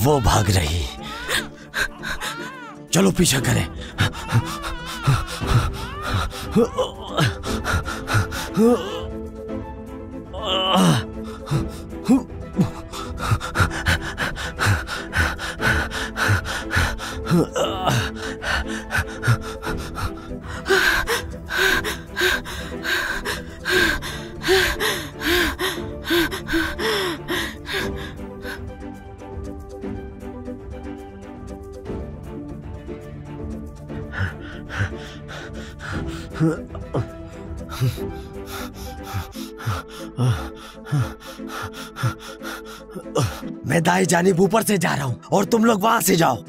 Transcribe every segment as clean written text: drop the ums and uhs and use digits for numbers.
वो भाग रही, चलो पीछा करें। मैं दाएं जानिब ऊपर से जा रहा हूं और तुम लोग वहां से जाओ।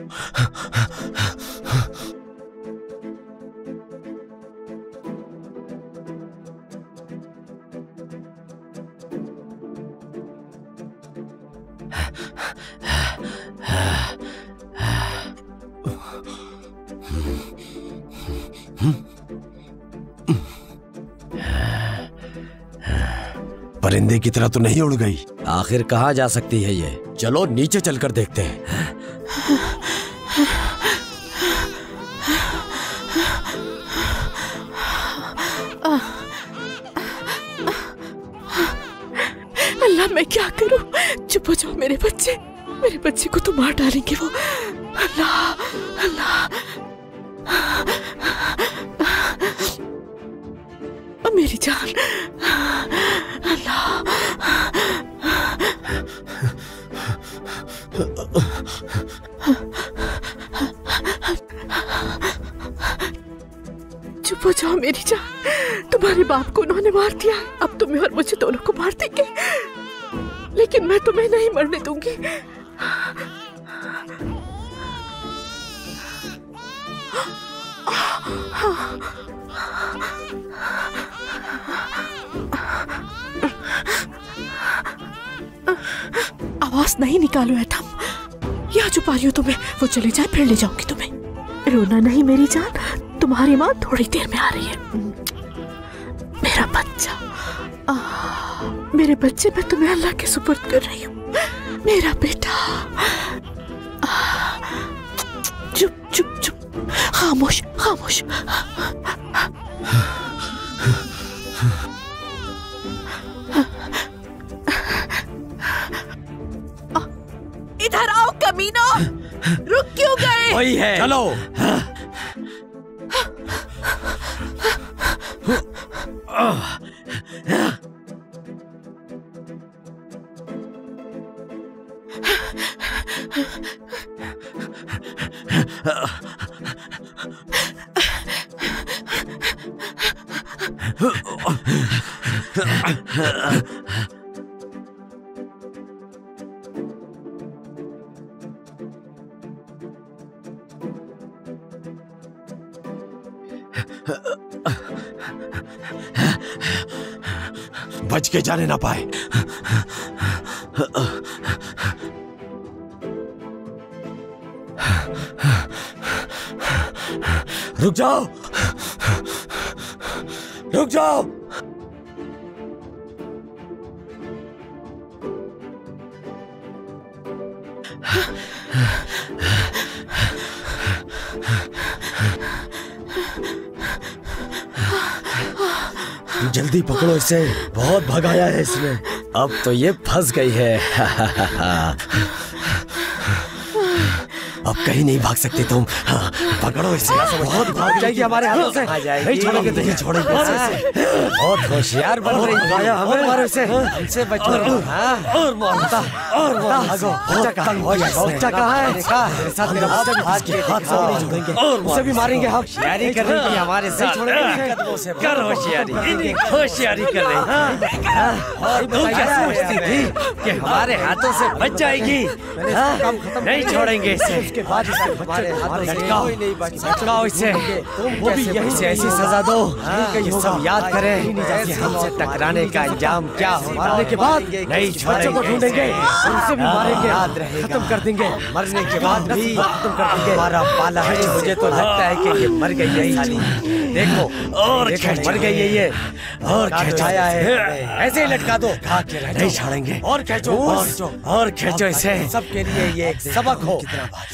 परिंदे की तरह तो नहीं उड़ गई? आखिर कहाँ जा सकती है ये? चलो नीचे चलकर देखते हैं। अल्लाह मैं क्या करूं? चुप हो जाओ मेरे बच्चे को तो मार डालेंगे वो। अल्लाह अल्लाह, मेरी जान, अल्लाह। चुप हो जाओ मेरी जान, तुम्हारे बाप को उन्होंने मार दिया, अब तुम्हें और मुझे दोनों को मार देंगे, लेकिन मैं तुम्हें नहीं मरने दूंगी। आवाज नहीं निकालो एटम, यहाँ छुपा रही हो तुम्हें, वो चले जाए फिर ले जाऊंगी तुम्हें। रोना नहीं मेरी जान, तुम्हारी माँ थोड़ी देर में आ रही है। मेरा बच्चा, मेरे बच्चे, मैं तुम्हें अल्लाह के सुपुर्द कर रही हूँ, मेरा बेटा। चुप चुप चुप, खामोश खामोश। इधर आओ कमीनो, रुक क्यों गए? वही है, चलो। बच के जाने ना पाए। रुक जाओ, रुक जाओ। जल्दी पकड़ो इसे, बहुत भगाया है इसने, अब तो ये फंस गई है। अब कहीं नहीं भाग सकते तुम। हाँ, पकड़ो इसे। बहुत भाग जाएगी हमारे हाथों से। नहीं छोड़ेंगे, नहीं छोड़ेंगे। बहुत होशियार बन रही है। हमें मारो इसे, हमसे बचो। और मारता और भागो। बच्चा कहाँ है? मेरे साथ मेरा बच्चा भी हाथ से नहीं छोड़ेंगे, उसे भी मारेंगे हम। होशियारी कर रही है हमारे साथ। कर होशियारी, होशियारी कर रही। तू क्या सोचती थी कि हमारे हाथों से बच जाएगी? नहीं छोड़ेंगे इसे। उसके बाद लटकाओ इसे, वो भी यही से ऐसी सजा दो कि ये सब याद करें कि हमसे टकराने का अंजाम क्या हो। मरने के बाद नहीं छोड़ेंगे, ढूंढेंगे, उनसे भी मारेंगे, याद रहेगा। खत्म कर देंगे, मरने के बाद भी खत्म कर देंगे। हमारा पाला है, मुझे तो लगता है कि ये मर गई है साली। देखो और मर गई है ये, और खिंचाया है। ऐसे ही लटका दो, नहीं छोड़ेंगे। और खींचो, और खींचो इसे। सबके लिए ये एक सबक हो,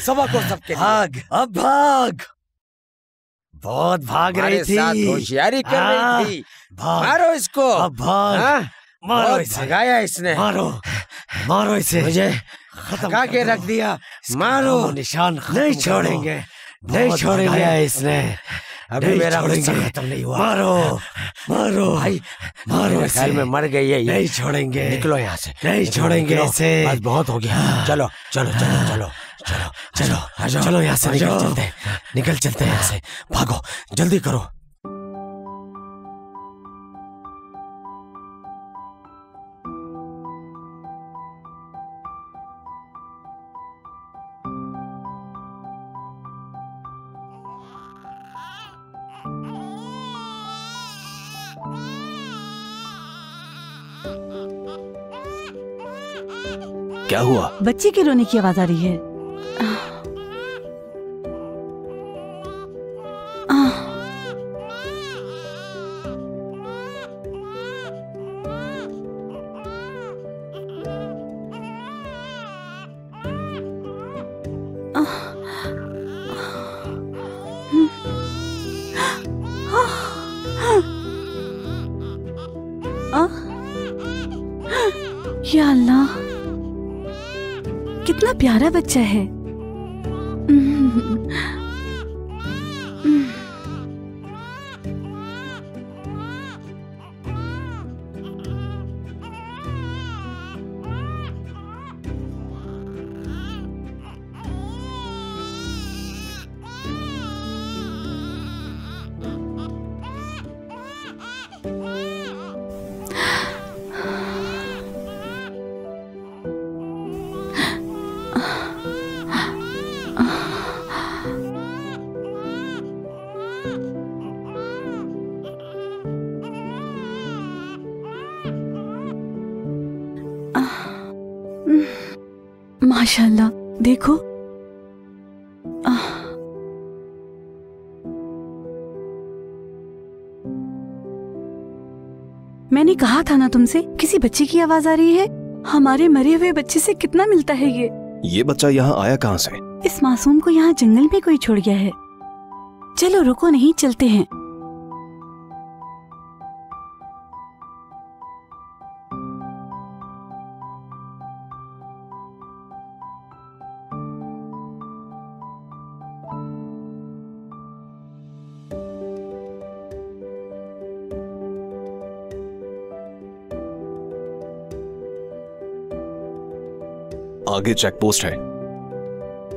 सबक हो सबके। भाग, अब भाग। बहुत भाग रही थी, होशियारी कर रही थी। मारो इसको, अब भाग। मारो इसे, भगाया इसने। मारो, मारो इसे। मुझे भगा के रख दिया। मारो, निशान नहीं छोड़ेंगे, नहीं छोड़ेंगे इसने। अभी मेरा गुस्सा खत्म नहीं हुआ। मारो, मारो भाई, मारो। ख्याल में मर गई है ये। नहीं छोड़ेंगे, निकलो यहाँ से, नहीं छोड़ेंगे इसे। बस बहुत हो गया। चलो चलो चलो चलो चलो चलो, चलो यहाँ से निकल चलते हैं, निकल चलते हैं यहाँ से। भागो, जल्दी करो। क्या हुआ? बच्चे के रोने की आवाज आ रही है। या अल्लाह, कितना प्यारा बच्चा है। माशाल्लाह, देखो। मैंने कहा था ना तुमसे, किसी बच्चे की आवाज आ रही है। हमारे मरे हुए बच्चे से कितना मिलता है ये बच्चा यहाँ आया कहाँ से? इस मासूम को यहाँ जंगल में कोई छोड़ गया है। चलो रुको, नहीं चलते हैं। आगे चेक पोस्ट है।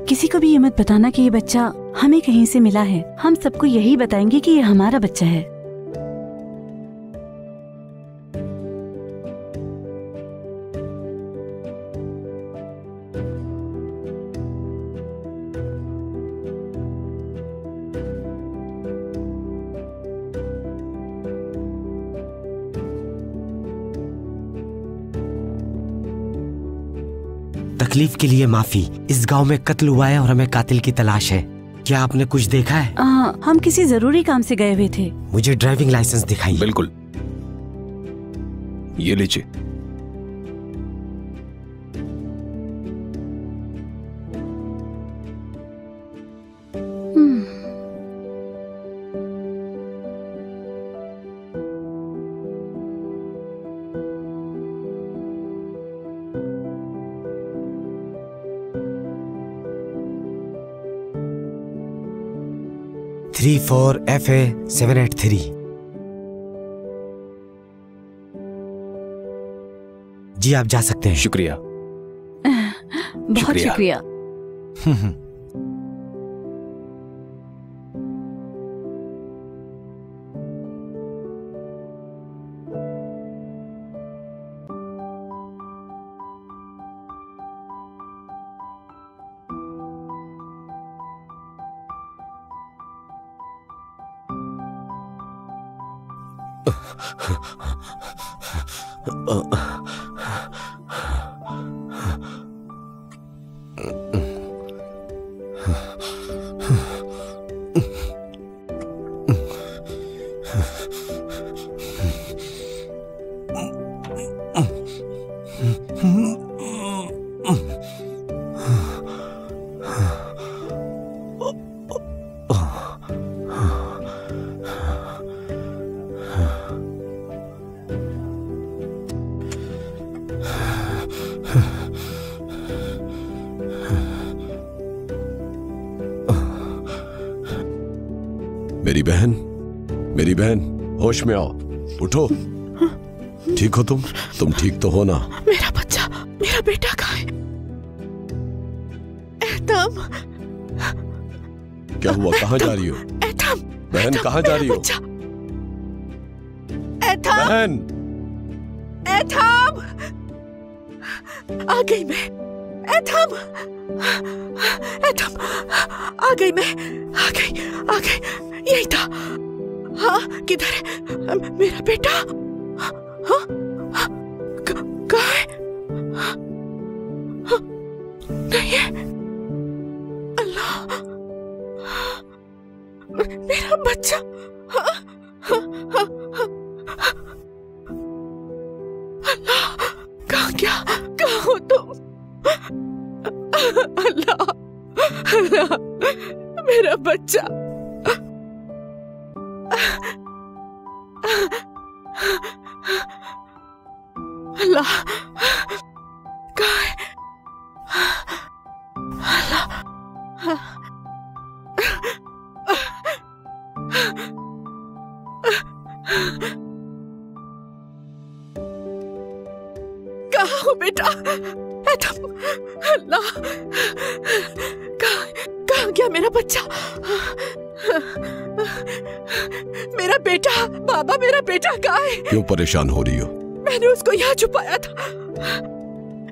किसी को भी ये मत बताना कि ये बच्चा हमें कहीं से मिला है। हम सबको यही बताएंगे कि ये हमारा बच्चा है। तकलीफ के लिए माफी। इस गांव में कत्ल हुआ है और हमें कातिल की तलाश है। क्या आपने कुछ देखा है? हम किसी जरूरी काम से गए हुए थे। मुझे ड्राइविंग लाइसेंस दिखाइए। बिल्कुल, ये लीजिए। 34FA783। जी आप जा सकते हैं। शुक्रिया। बहुत शुक्रिया। मेरी बहन, होश में आओ, उठो। ठीक हो तुम ठीक तो हो ना? मेरा बच्चा, मेरा बेटा कहाँ है? एहतम। क्या हुआ, कहाँ जा रही हो? एहतम। बहन कहाँ जा रही हो? एहतम। बहन। एहतम। आ गई मैं। एहतम। एहतम। आ गई मैं। आ गई। यही था। हाँ, किधर है मेरा बेटा? हाँ, कहाँ है? नहीं है। अल्लाह, मेरा बच्चा। अल्लाह, कहाँ हो तुम? अल्लाह, मेरा बच्चा। अल्लाह, कहाँ है? अल्लाह, कहाँ हो बेटा? अल्लाह, कहाँ गया मेरा बच्चा? मेरा बेटा, बाबा मेरा बेटा कहाँ है? क्यों परेशान हो रही हो? मैंने उसको यहाँ छुपाया था।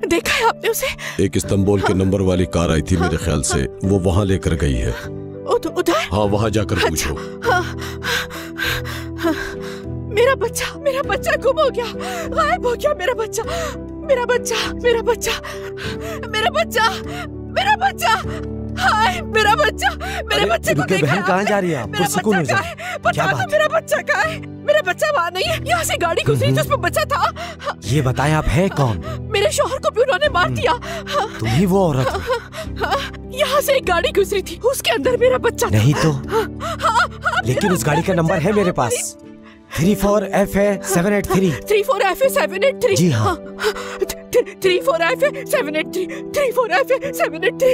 देखा है आपने उसे? एक इस्तांबुल के नंबर वाली कार आई थी, मेरे ख्याल से वो वहाँ लेकर गई है। उधर? हाँ, वहाँ जाकर पूछो। मेरा बच्चा गुम हो गया, गायब हो गया मेरा बच्चा। हाय, मेरा बच्चा को देखा? बहन कहाँ जा रही है आप? पुरसुकून हो जाए। बता दो मेरा बच्चा कहाँ है? मेरा बच्चा वहाँ नहीं है। यहाँ से गाड़ी गुजरी जिसमें बच्चा था। ये बताएं आप है कौन? मेरे शौहर को भी उन्होंने मार दिया। तुम ही वो औरत हो? यहाँ से एक गाड़ी गुजरी थी, उसके अंदर मेरा बच्चा नहीं तो? लेकिन उस गाड़ी का नंबर है मेरे पास, 34FA783। 34FA783? जी हाँ। 34FA783। 34FA783।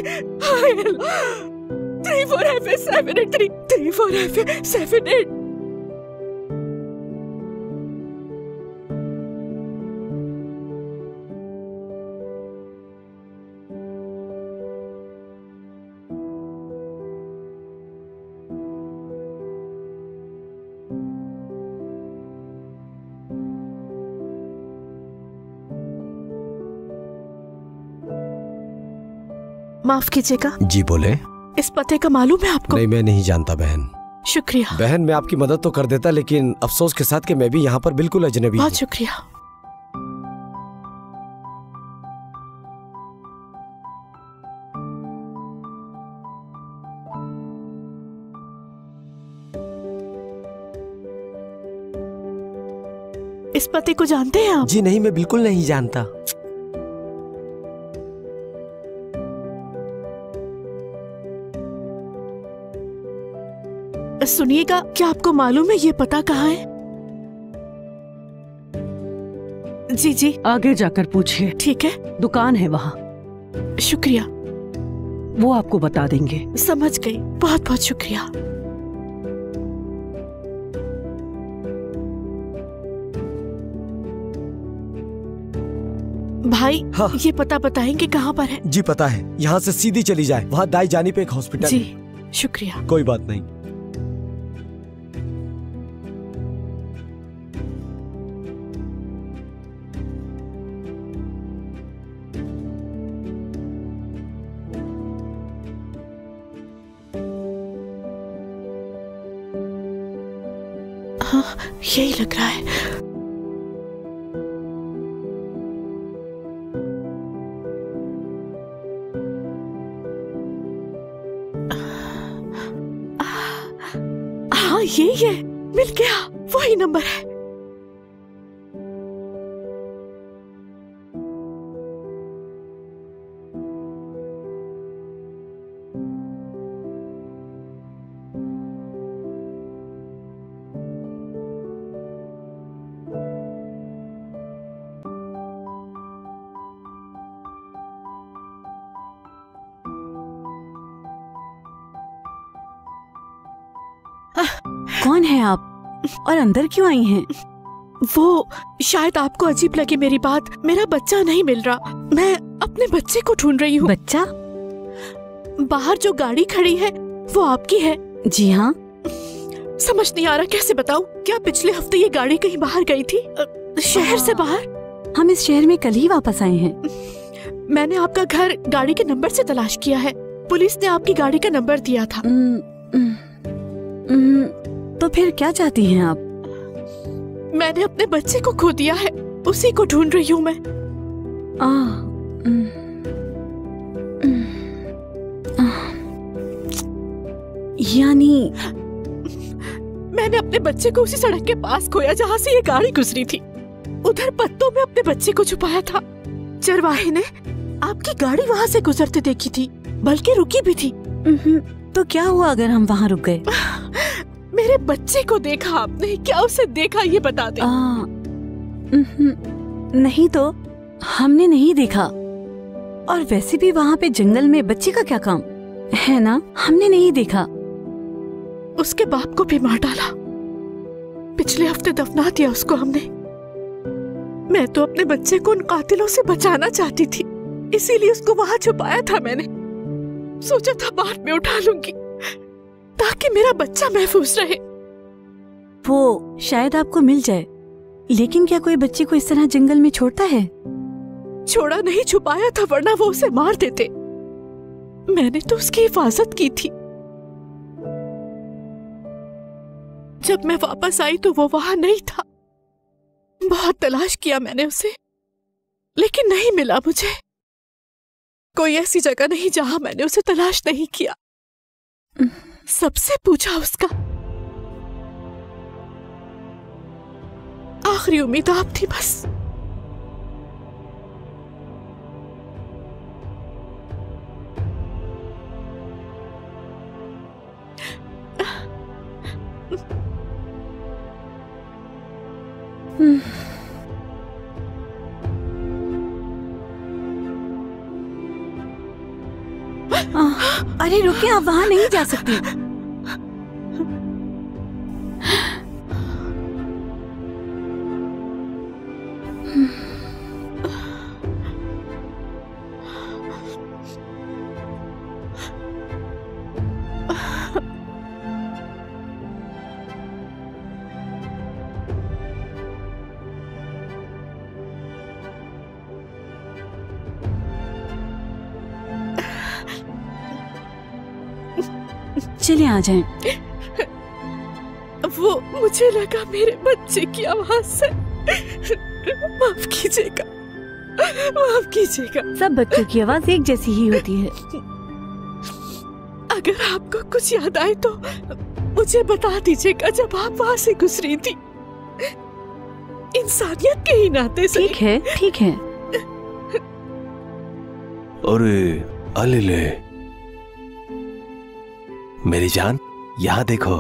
34FA783। 34FA783। माफ कीजिएगा। जी बोले। इस पते का मालूम है आपको? नहीं, मैं नहीं जानता बहन। शुक्रिया बहन, मैं आपकी मदद तो कर देता, लेकिन अफसोस के साथ कि मैं भी यहाँ पर बिल्कुल अजनबी। बहुत शुक्रिया। इस पते को जानते हैं आप? जी नहीं, मैं बिल्कुल नहीं जानता। सुनिएगा, क्या आपको मालूम है ये पता कहाँ है? जी जी, आगे जाकर पूछिए। ठीक है, दुकान है वहाँ। शुक्रिया, वो आपको बता देंगे। समझ गई, बहुत बहुत शुक्रिया। भाई हाँ। ये पता बताएंगे कहाँ पर है? जी पता है, यहाँ से सीधी चली जाए, वहाँ दाई जानी पे एक हॉस्पिटल जी है। शुक्रिया। कोई बात नहीं। हाँ यही लग रहा है। हाँ यही है, मिल गया, वही नंबर है। कौन है आप और अंदर क्यों आई हैं? वो शायद आपको अजीब लगे मेरी बात, मेरा बच्चा नहीं मिल रहा, मैं अपने बच्चे को ढूंढ रही हूँ। बच्चा? बाहर जो गाड़ी खड़ी है वो आपकी है? जी हाँ। समझ नहीं आ रहा कैसे बताऊं। क्या पिछले हफ्ते ये गाड़ी कहीं बाहर गई थी, शहर से बाहर? हम इस शहर में कल ही वापस आए हैं। मैंने आपका घर गाड़ी के नंबर से तलाश किया है, पुलिस ने आपकी गाड़ी का नंबर दिया था। तो फिर क्या चाहती हैं आप? मैंने अपने बच्चे को खो दिया है, उसी को ढूंढ रही हूँ मैं। यानी मैंने अपने बच्चे को उसी सड़क के पास खोया जहाँ से ये गाड़ी गुजरी थी। उधर पत्तों में अपने बच्चे को छुपाया था। चरवाहे ने आपकी गाड़ी वहाँ से गुजरते देखी थी, बल्कि रुकी भी थी। तो क्या हुआ अगर हम वहाँ रुक गए? मेरे बच्चे को देखा आपने? क्या उसे देखा ये बता दे। नहीं तो हमने नहीं देखा, और वैसे भी वहाँ पे जंगल में बच्चे का क्या काम है ना, हमने नहीं देखा। उसके बाप को भी मार डाला, पिछले हफ्ते दफना दिया उसको हमने। मैं तो अपने बच्चे को उन कातिलों से बचाना चाहती थी, इसीलिए उसको वहाँ छुपाया था मैंने। सोचा था बाद में उठा लूंगी ताकि मेरा बच्चा महफूज रहे। वो शायद आपको मिल जाए, लेकिन क्या कोई बच्चे को इस तरह जंगल में छोड़ता है? छोड़ा नहीं, छुपाया था, वरना वो उसे मार देते। मैंने तो उसकी हिफाजत की थी। जब मैं वापस आई तो वो वहां नहीं था। बहुत तलाश किया मैंने उसे, लेकिन नहीं मिला मुझे। कोई ऐसी जगह नहीं जहां मैंने उसे तलाश नहीं किया। सबसे पूछा उसका। आखिरी उम्मीद आप थी बस। अरे रुकिए, आप वहां नहीं जा सकती। चले आ जाएं। वो मुझे लगा मेरे बच्चे की आवाज से। माफ कीजिएगा, माफ कीजिएगा। सब बच्चों की आवाज एक जैसी ही होती है। अगर आपको कुछ याद आए तो मुझे बता दीजिएगा, जब आप वहां से गुजरी थी। इंसानियत के ही नाते से। ठीक है, ठीक है। अरे अलेले, मेरी जान, यहां देखो।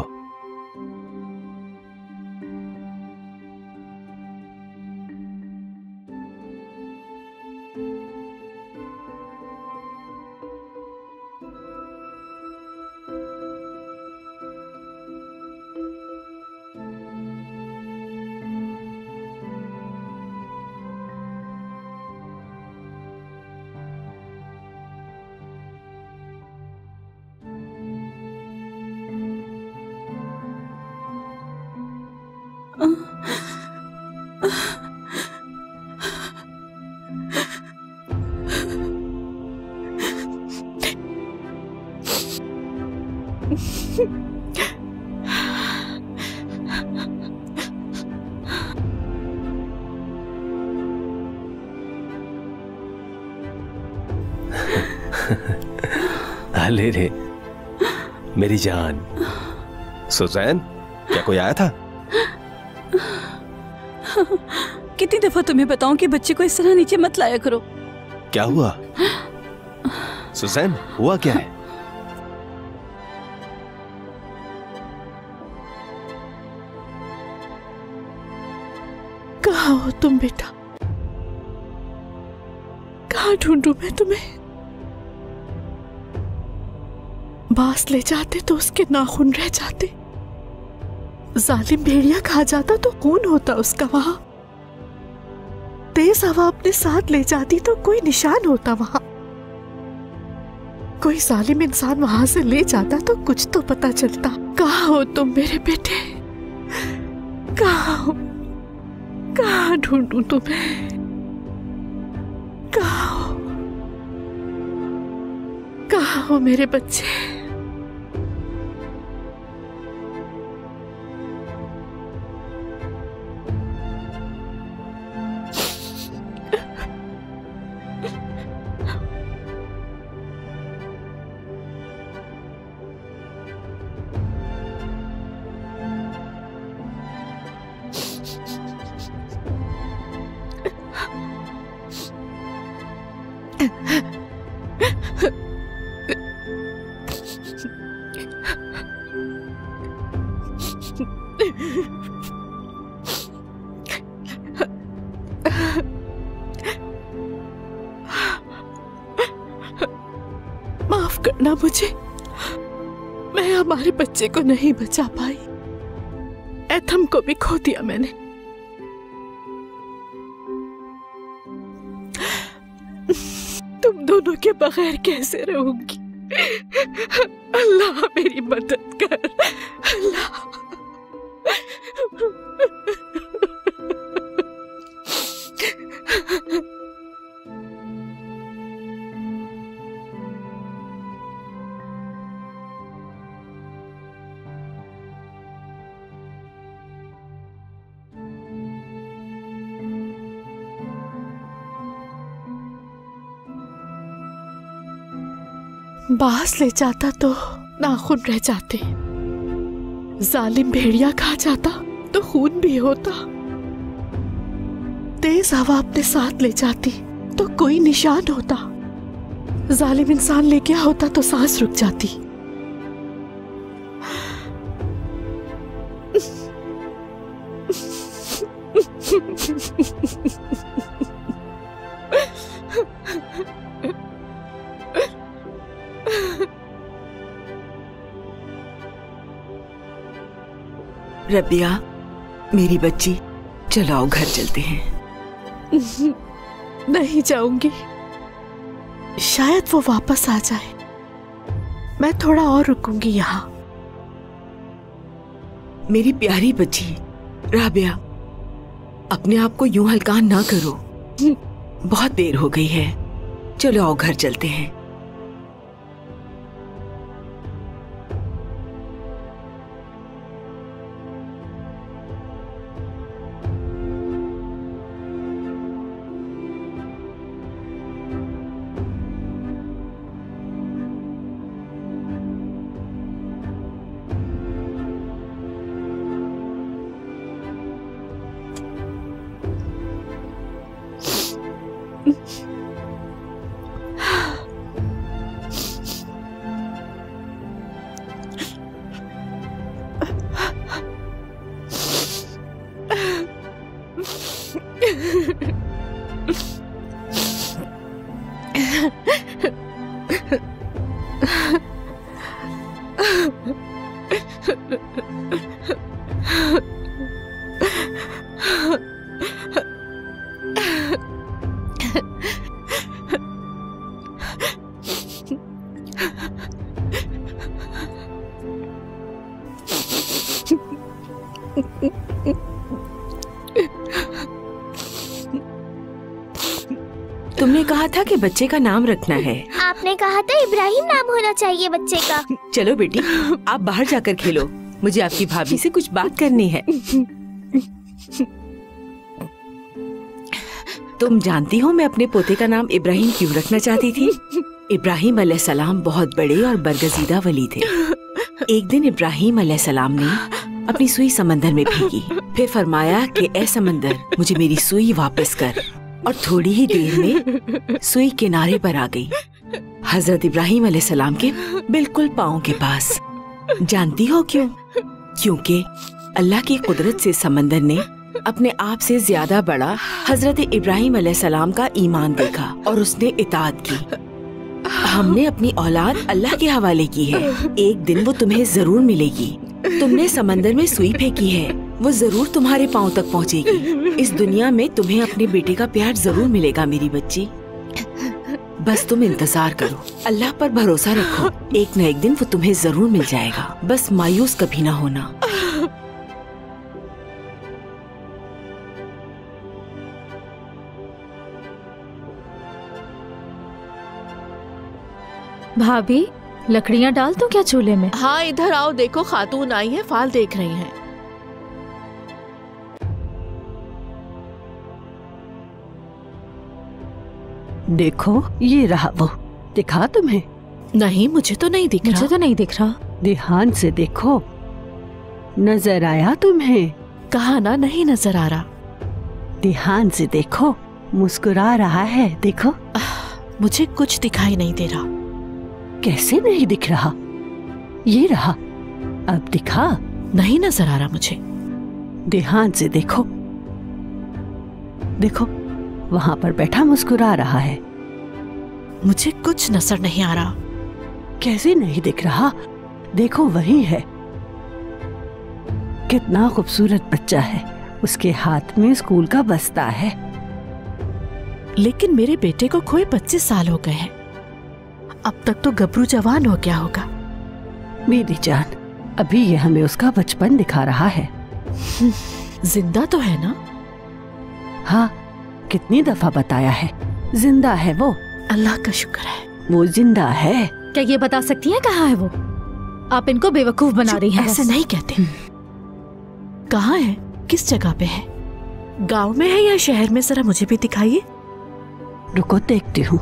अरे रे मेरी जान। सुजैन, क्या कोई आया था? कितनी दफा तुम्हें बताऊं कि बच्चे को इस तरह नीचे मत लाया करो। क्या हुआ सुजैन, हुआ क्या है? कहाँ हो तुम बेटा? कहाँ ढूंढूं मैं तुम्हें? बांस ले जाते तो उसके नाखून रह जाते, जालिम भेड़िया खा जाता तो खून होता उसका वहां, तेज हवा अपने साथ ले जाती तो कोई निशान होता वहां, कोई जालिम इंसान वहां से ले जाता तो कुछ तो पता चलता। कहाँ हो तुम मेरे बेटे? कहाँ हो? कहाँ ढूंढूं तुम्हें? कहाँ हो? कहाँ हो मेरे बच्चे? माफ करना मुझे, मैं हमारे बच्चे को नहीं बचा पाई। एथम को भी खो दिया मैंने। तुम दोनों के बगैर कैसे रहूंगी? अल्लाह मेरी मदद कर, अल्लाह। बांस ले जाता तो नाखून रह जाते, जालिम भेड़िया खा जाता तो खून भी होता, तेज हवा अपने साथ ले जाती तो कोई निशान होता, जालिम इंसान ले गया होता तो सांस रुक जाती। रबिया, मेरी बच्ची, चलो आओ घर चलते हैं। नहीं जाऊंगी, शायद वो वापस आ जाए। मैं थोड़ा और रुकूंगी यहाँ। मेरी प्यारी बच्ची राबिया, अपने आप को यूं हल्का ना करो, बहुत देर हो गई है। चलो आओ घर चलते हैं। तुमने कहा था कि बच्चे का नाम रखना है। आपने कहा था इब्राहिम नाम होना चाहिए बच्चे का। चलो बेटी, आप बाहर जाकर खेलो, मुझे आपकी भाभी से कुछ बात करनी है। तुम जानती हो मैं अपने पोते का नाम इब्राहिम क्यों रखना चाहती थी? इब्राहिम अलैहिस्सलाम बहुत बड़े और बरगजीदा वली थे। एक दिन इब्राहिम अलैहिस्सलाम ने अपनी सुई समंदर में फेंकी, फिर फरमाया कि ऐ समंदर, मुझे मेरी सुई वापस कर, और थोड़ी ही देर में सुई किनारे पर आ गई, हजरत इब्राहिम अलैहिस्सलाम के बिल्कुल पाँव के पास। जानती हो क्यों? क्योंकि अल्लाह की कुदरत से समंदर ने अपने आप से ज्यादा बड़ा हजरत इब्राहिम अलैहिस्सलाम का ईमान देखा और उसने इताअत की। हमने अपनी औलाद अल्लाह के हवाले की है, एक दिन वो तुम्हें जरूर मिलेगी। तुमने समंदर में सुई फेंकी है, वो जरूर तुम्हारे पाँव तक पहुँचेगी। इस दुनिया में तुम्हें अपने बेटे का प्यार जरूर मिलेगा मेरी बच्ची। बस तुम इंतजार करो, अल्लाह पर भरोसा रखो, एक न एक दिन वो तुम्हें जरूर मिल जाएगा। बस मायूस कभी ना होना। भाभी, लकड़ियाँ डाल दूं क्या चूल्हे में? हाँ, इधर आओ, देखो खातून आई है, फाल देख रही हैं। देखो, ये रहा वो। दिखा तुम्हें? नहीं, मुझे तो नहीं दिख रहा। मुझे तो नहीं दिख रहा। ध्यान से देखो, नजर आया तुम्हें? कहा ना नहीं नजर आ रहा। ध्यान से देखो, मुस्कुरा रहा है, देखो। मुझे कुछ दिखाई नहीं दे रहा। कैसे नहीं दिख रहा? ये रहा, अब दिखा। नहीं नजर आ रहा मुझे। ध्यान से देखो, देखो वहां पर बैठा मुस्कुरा रहा है। मुझे कुछ नजर नहीं आ रहा। कैसे नहीं दिख रहा? देखो वही है। कितना खूबसूरत बच्चा है, उसके हाथ में स्कूल का बस्ता है। लेकिन मेरे बेटे को खोए 25 साल हो गए हैं, अब तक तो गबरू जवान हो गया होगा। मेरी जान, अभी ये हमें उसका बचपन दिखा रहा है। जिंदा तो है ना? हाँ, कितनी दफा बताया है, जिंदा है वो। अल्लाह का शुक्र है, वो जिंदा है। क्या ये बता सकती हैं कहाँ है वो? आप इनको बेवकूफ बना रही हैं। ऐसे नहीं कहते। कहाँ है? किस जगह पे है? गांव में है या शहर में? जरा मुझे भी दिखाइए। रुको, देखती हूँ।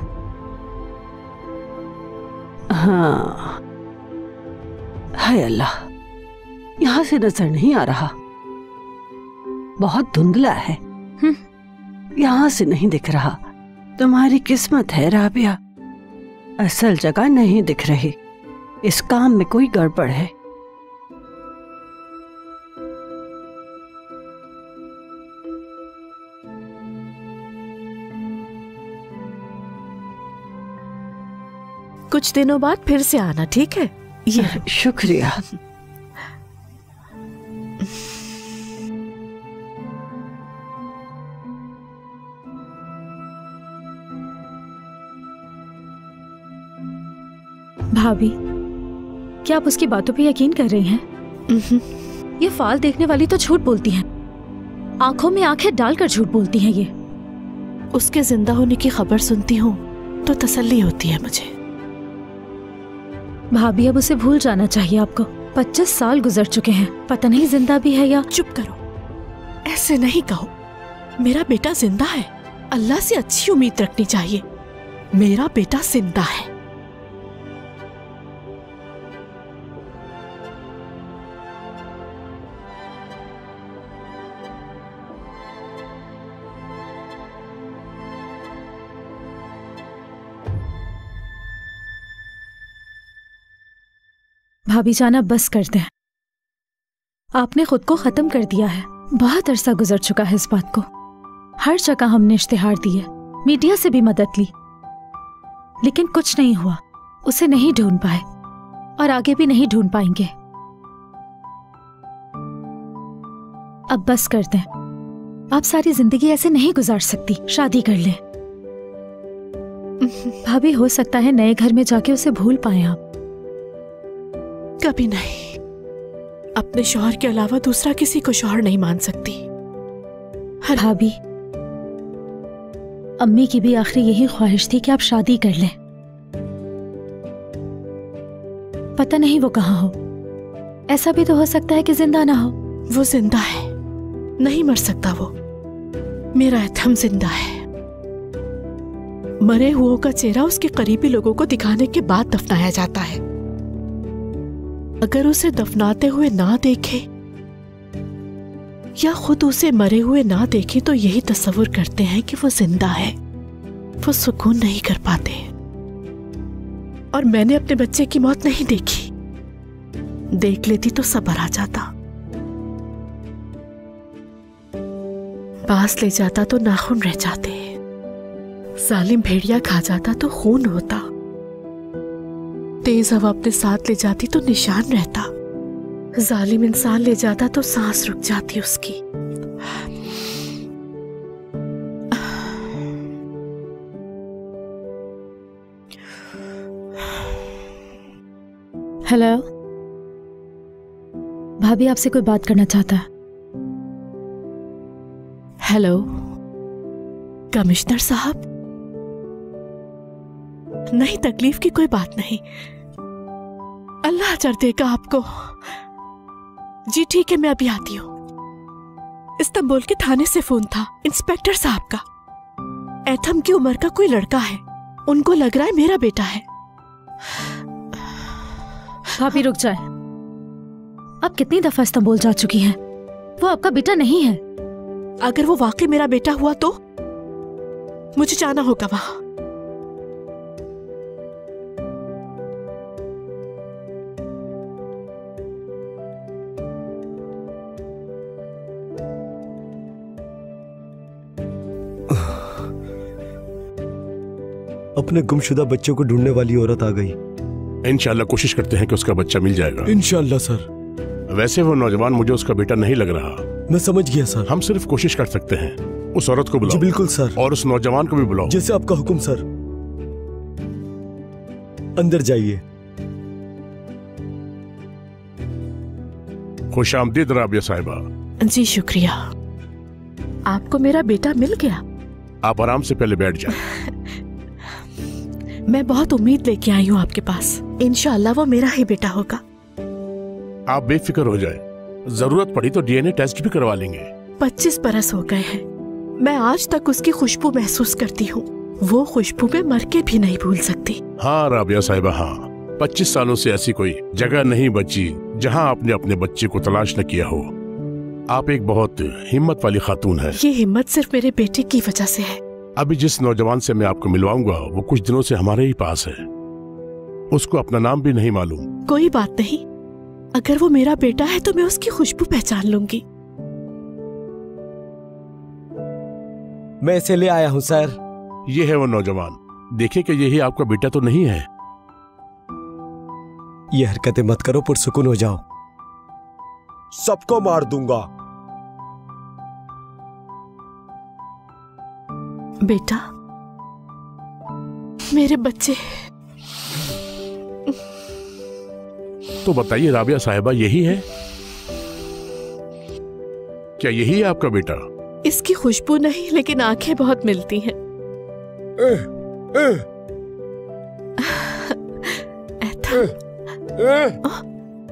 हाँ, हाय अल्लाह, यहाँ से नजर नहीं आ रहा, बहुत धुंधला है। यहाँ से नहीं दिख रहा। तुम्हारी किस्मत है राबिया, असल जगह नहीं दिख रही। इस काम में कोई गड़बड़ है। कुछ दिनों बाद फिर से आना, ठीक है? ये शुक्रिया। भाभी, क्या आप उसकी बातों पे यकीन कर रही हैं? ये फाल देखने वाली तो झूठ बोलती हैं, आंखों में आंखें डालकर झूठ बोलती हैं ये। उसके जिंदा होने की खबर सुनती हूँ तो तसल्ली होती है मुझे। भाभी, अब उसे भूल जाना चाहिए आपको। 25 साल गुजर चुके हैं, पता नहीं जिंदा भी है या। चुप करो, ऐसे नहीं कहो। मेरा बेटा जिंदा है, अल्लाह से अच्छी उम्मीद रखनी चाहिए। मेरा बेटा जिंदा है। भाभी जाना बस कर दें। आपने खुद को खत्म कर दिया है। बहुत अरसा गुजर चुका है इस बात को। हर जगह हमने इश्तिहार दिए, मीडिया से भी मदद ली, लेकिन कुछ नहीं हुआ। उसे नहीं ढूंढ पाए और आगे भी नहीं ढूंढ पाएंगे। अब बस कर दें। आप सारी जिंदगी ऐसे नहीं गुजार सकती। शादी कर लें। भाभी, हो सकता है नए घर में जाके उसे भूल पाए आप। कभी नहीं। अपने शौहर के अलावा दूसरा किसी को शौहर नहीं मान सकती। भाभी, अम्मी की भी आखिरी यही ख्वाहिश थी कि आप शादी कर लें। पता नहीं वो कहाँ हो। ऐसा भी तो हो सकता है कि जिंदा ना हो। वो जिंदा है, नहीं मर सकता वो। मेरा एथम जिंदा है। मरे हुओं का चेहरा उसके करीबी लोगों को दिखाने के बाद दफनाया जाता है। अगर उसे दफनाते हुए ना देखे या खुद उसे मरे हुए ना देखे तो यही तस्वुर करते हैं कि वो जिंदा है। वो सुकून नहीं कर पाते। और मैंने अपने बच्चे की मौत नहीं देखी। देख लेती तो सब्र आ जाता। पास ले जाता तो नाखून रह जाते। जालिम भेड़िया खा जाता तो खून होता। तेज हवा अपने साथ ले जाती तो निशान रहता। जालिम इंसान ले जाता तो सांस रुक जाती उसकी। हेलो भाभी, आपसे कोई बात करना चाहता है। हेलो कमिश्नर साहब। नहीं, तकलीफ की कोई बात नहीं। अल्लाह अजर देगा आपको। जी ठीक है, मैं अभी आती हूँ। इस्तांबुल के थाने से फोन था, इंस्पेक्टर साहब का। एथम की उम्र का कोई लड़का है। उनको लग रहा है मेरा बेटा है। भाभी रुक जाए। आप कितनी दफा इस्तांबुल जा चुकी हैं? वो आपका बेटा नहीं है। अगर वो वाकई मेरा बेटा हुआ तो मुझे जाना होगा वहां। अपने गुमशुदा बच्चों को ढूंढने वाली औरत आ गई। इंशाल्लाह कोशिश करते हैं कि उसका बच्चा मिल जाएगा। इंशाल्लाह सर। वैसे वो नौजवान मुझे उसका बेटा नहीं लग रहा। मैं समझ गया सर। हम सिर्फ कोशिश कर सकते हैं। उस औरत को बुलाओ। जी बिल्कुल सर। और उस नौजवान को भी बुलाओ। जैसे आपका हुक्म सर। अंदर जाइए। खुश आमदीद राबिया साहिबा। जी शुक्रिया। आपको मेरा बेटा मिल गया? आप आराम से पहले बैठ जाए। मैं बहुत उम्मीद लेके आई हूँ आपके पास। इंशाअल्लाह वो मेरा ही बेटा होगा। आप बेफिक्र हो जाए। जरूरत पड़ी तो डीएनए टेस्ट भी करवा लेंगे। 25 बरस हो गए हैं। मैं आज तक उसकी खुशबू महसूस करती हूँ। वो खुशबू मैं मर के भी नहीं भूल सकती। हाँ राबिया साहिबा, हाँ 25 सालों से ऐसी कोई जगह नहीं बची जहाँ आपने अपने बच्चे को तलाश न किया हो। आप एक बहुत हिम्मत वाली खातून है। ये हिम्मत सिर्फ मेरे बेटे की वजह से है। अभी जिस नौजवान से मैं आपको मिलवाऊंगा वो कुछ दिनों से हमारे ही पास है। उसको अपना नाम भी नहीं मालूम। कोई बात नहीं, अगर वो मेरा बेटा है तो मैं उसकी खुशबू पहचान लूंगी। मैं इसे ले आया हूँ सर। ये है वो नौजवान। देखिए कि यही आपका बेटा तो नहीं है। ये हरकतें मत करो, पुरसुकून हो जाओ। सबको मार दूंगा। बेटा, मेरे बच्चे। तो बताइए राबिया साहिबा, यही है? क्या यही है आपका बेटा? इसकी खुशबू नहीं, लेकिन आंखें बहुत मिलती हैं।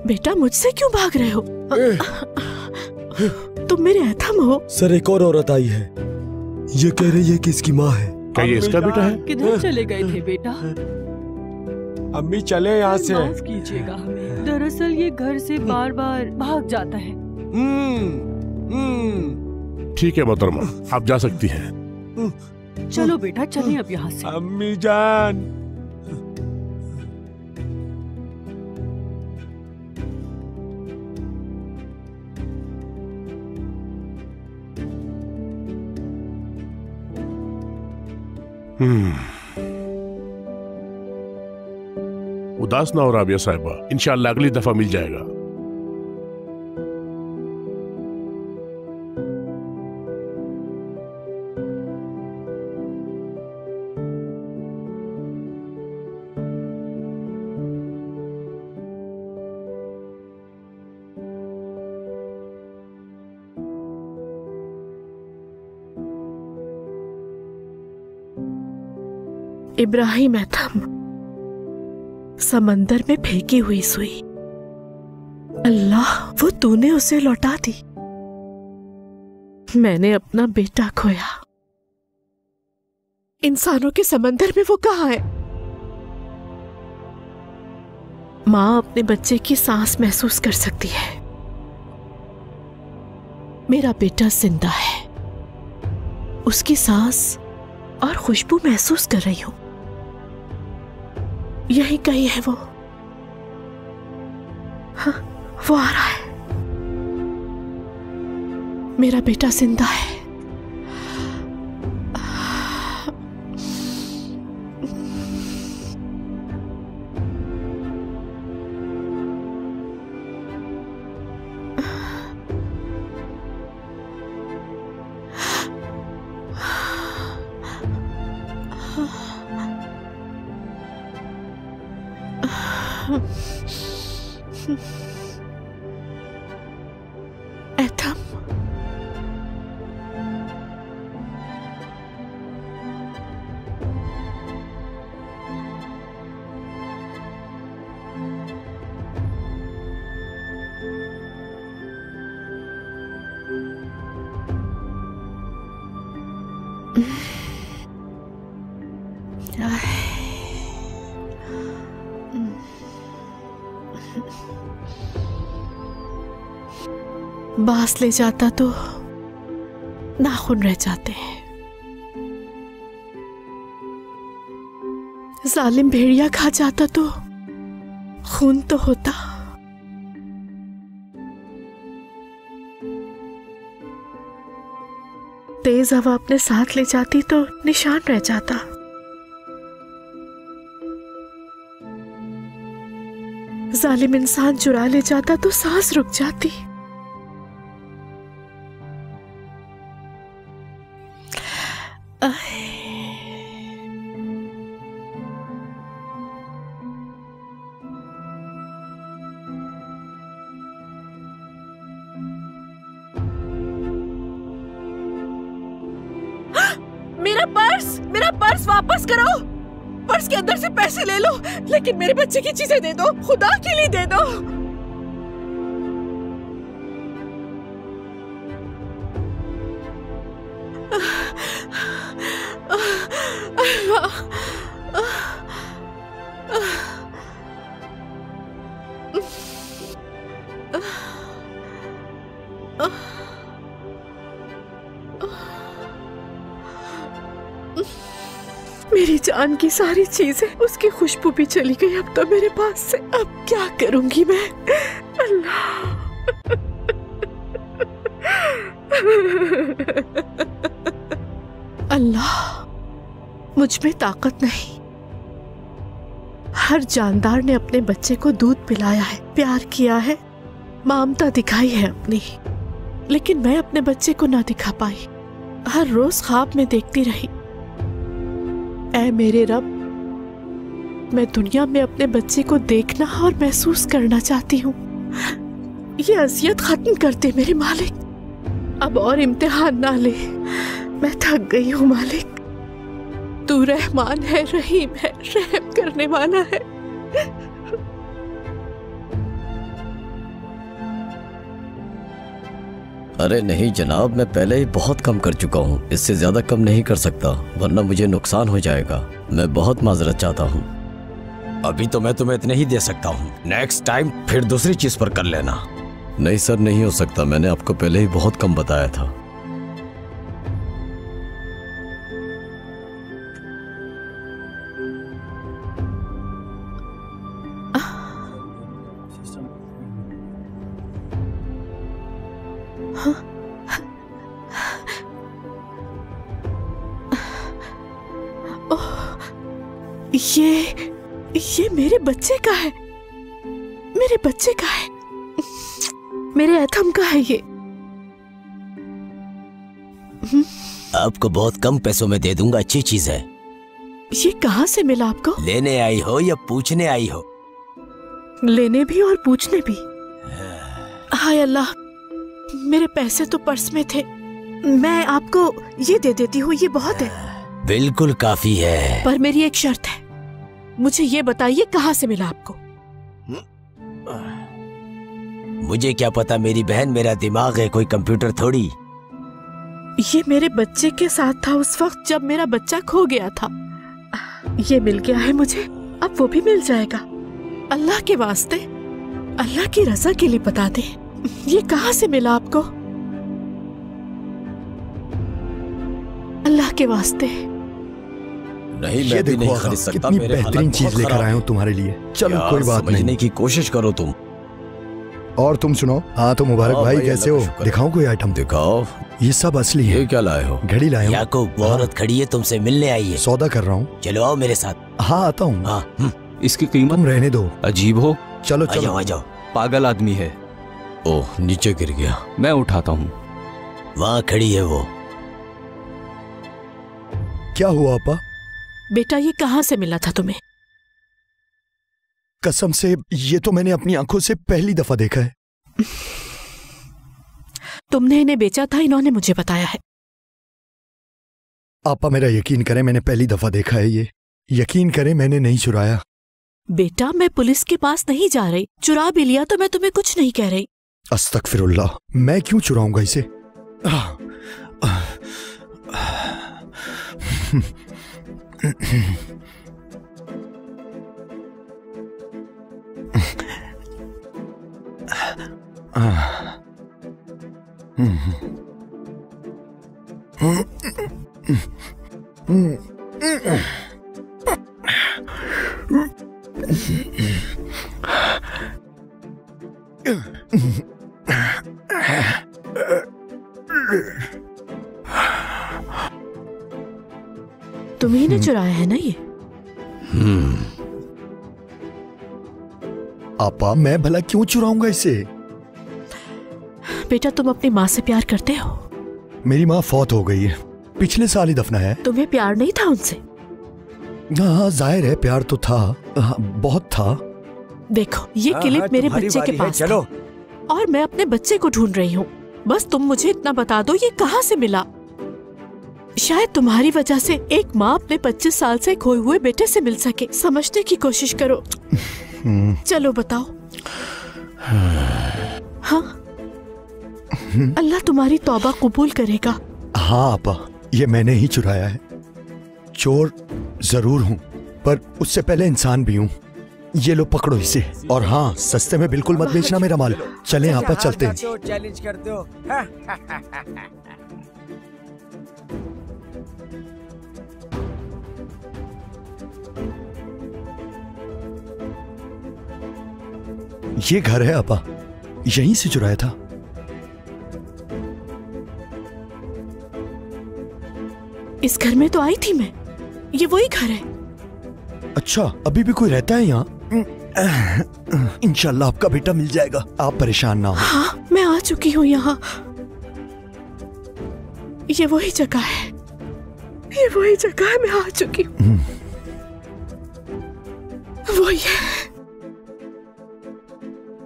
बेटा, मुझसे क्यों भाग रहे हो? तुम मेरे एथम हो। सर, एक और औरत आई है। ये कह रही है कि इसकी माँ है। क्या ये इसका बेटा है? किधर चले गए थे बेटा? अम्मी चले यहाँ से। माफ कीजिएगा हमें। दरअसल ये घर से बार बार भाग जाता है। ठीक है मोहतरमा, आप जा सकती हैं। चलो बेटा, चलें अब यहाँ से। अम्मी जान। उदास ना हो राबिया साहिबा, इंशाअल्लाह अगली दफा मिल जाएगा। इब्राहिम एथम, समंदर में फेंकी हुई सुई। अल्लाह, वो तूने उसे लौटा दी। मैंने अपना बेटा खोया। इंसानों के समंदर में वो कहाँ है? माँ अपने बच्चे की सांस महसूस कर सकती है। मेरा बेटा जिंदा है, उसकी सांस और खुशबू महसूस कर रही हूं। यही कहीं है वो। हाँ, वो आ रहा है। मेरा बेटा जिंदा है। एथम, बांस ले जाता तो नाखून रह जाते हैं। जालिम भेड़िया खा जाता तो खून तो होता। तेज हवा अपने साथ ले जाती तो निशान रह जाता। जालिम इंसान चुरा ले जाता तो सांस रुक जाती। मेरा पर्स वापस करो। पर्स के अंदर से पैसे ले लो, लेकिन मेरे बच्चे की चीजें दे दो, खुदा के लिए दे दो। मेरी जान की सारी चीजें, उसकी खुशबू भी चली गई अब तो मेरे पास से। अब क्या करूंगी मैं? अल्लाह, अल्लाह, मुझ में ताकत नहीं। हर जानदार ने अपने बच्चे को दूध पिलाया है, प्यार किया है, ममता दिखाई है अपनी, लेकिन मैं अपने बच्चे को ना दिखा पाई। हर रोज ख्वाब में देखती रही, ऐ मेरे रब, मैं दुनिया में अपने बच्चे को देखना और महसूस करना चाहती हूँ। ये अजियत खत्म कर दे मेरे मालिक, अब और इम्तिहान ना ले। मैं थक गई हूँ मालिक। तू रहमान है, रहीम है, रहम करने वाला है। अरे नहीं जनाब, मैं पहले ही बहुत कम कर चुका हूँ, इससे ज्यादा कम नहीं कर सकता वरना मुझे नुकसान हो जाएगा। मैं बहुत माजरत चाहता हूँ। अभी तो मैं तुम्हें इतने ही दे सकता हूँ, नेक्स्ट टाइम फिर दूसरी चीज पर कर लेना। नहीं सर, नहीं हो सकता, मैंने आपको पहले ही बहुत कम बताया था। ये मेरे बच्चे का है, मेरे बच्चे का है, मेरे एथम का है ये। आपको बहुत कम पैसों में दे दूंगा, अच्छी चीज है। ये कहाँ से मिला आपको? लेने आई हो या पूछने आई हो? लेने भी और पूछने भी। हाय अल्लाह, मेरे पैसे तो पर्स में थे, मैं आपको ये दे देती हूँ, ये बहुत है। बिल्कुल काफी है। पर मेरी एक शर्त है, मुझे ये बताइए कहाँ से मिला आपको? मुझे क्या पता, मेरी बहन, मेरा दिमाग है, कोई कंप्यूटर थोड़ी। ये मेरे बच्चे के साथ था उस वक्त जब मेरा बच्चा खो गया था। ये मिल गया है मुझे, अब वो भी मिल जाएगा। अल्लाह के वास्ते, अल्लाह की रजा के लिए बता दे, ये कहाँ से मिला आपको? अल्लाह के वास्ते। नहीं, मैं भी नहीं खरीद सकता। कितनी बेहतरीन चीज लेकर आया हूँ तुम्हारे लिए। चलो कोई बात नहीं। समझने की कोशिश करो तुम। और तुम सुनो। हाँ तो मुबारक भाई, कैसे हो? दिखाओ कोई आइटम। दिखाओ। ये सब असली है। ये क्या लाए हो? घड़ी लाया हूँ। याकूब, वो औरत खड़ी है, तुमसे मिलने आई है। सौदा कर रहा हूँ। चलो आओ मेरे साथ। हाँ आता हूँ। हाँ। इसकी कीमत? तुम रहने दो। अजीब हो। चलो आ जाओ, आ जाओ। पागल आदमी है। ओह, नीचे गिर गया। मैं उठाता हूँ। वहाँ खड़ी है वो। क्या हुआ अपा? बेटा ये कहाँ से मिला था तुम्हें? कसम से ये तो मैंने अपनी आंखों से पहली दफा देखा है। तुमने इन्हें बेचा था, इन्होंने मुझे बताया है। आपा मेरा यकीन करें, मैंने पहली दफा देखा है ये। यकीन करें मैंने नहीं चुराया। बेटा मैं पुलिस के पास नहीं जा रही, चुरा भी लिया तो मैं तुम्हें कुछ नहीं कह रही। अस्तगफिरुल्लाह, मैं क्यों चुराऊंगा इसे? तुम्ही ने चुराया है ना ये? आपा मैं भला क्यों चुराऊंगा इसे? बेटा तुम अपनी माँ से प्यार करते हो? मेरी माँ फौत हो गई है, पिछले साल ही दफना है। तुम्हें प्यार नहीं था उनसे? हाँ जाहिर है प्यार तो था। हाँ, बहुत था। देखो ये क्लिप मेरे बच्चे के पास चलो, और मैं अपने बच्चे को ढूंढ रही हूँ। बस तुम मुझे इतना बता दो ये कहाँ से मिला। शायद तुम्हारी वजह से एक माँ अपने 25 साल से खोए हुए बेटे से मिल सके। समझने की कोशिश करो। चलो बताओ। हाँ अल्लाह तुम्हारी तौबा कबूल करेगा। हाँ आपा, ये मैंने ही चुराया है। चोर जरूर हूँ, पर उससे पहले इंसान भी हूँ। ये लो पकड़ो इसे, और हाँ सस्ते में बिल्कुल मत बेचना मेरा माल। चले आपा, चलते हैं। चैलेंज करते हो। ये घर है आपा, यहीं से चुराया था। इस घर में तो आई थी मैं, ये वही घर है। अच्छा अभी भी कोई रहता है यहाँ? इंशाल्लाह आपका बेटा मिल जाएगा, आप परेशान ना हो। हाँ मैं आ चुकी हूँ यहाँ। ये वही जगह है, ये वही जगह है, मैं आ चुकी हूँ। वही है।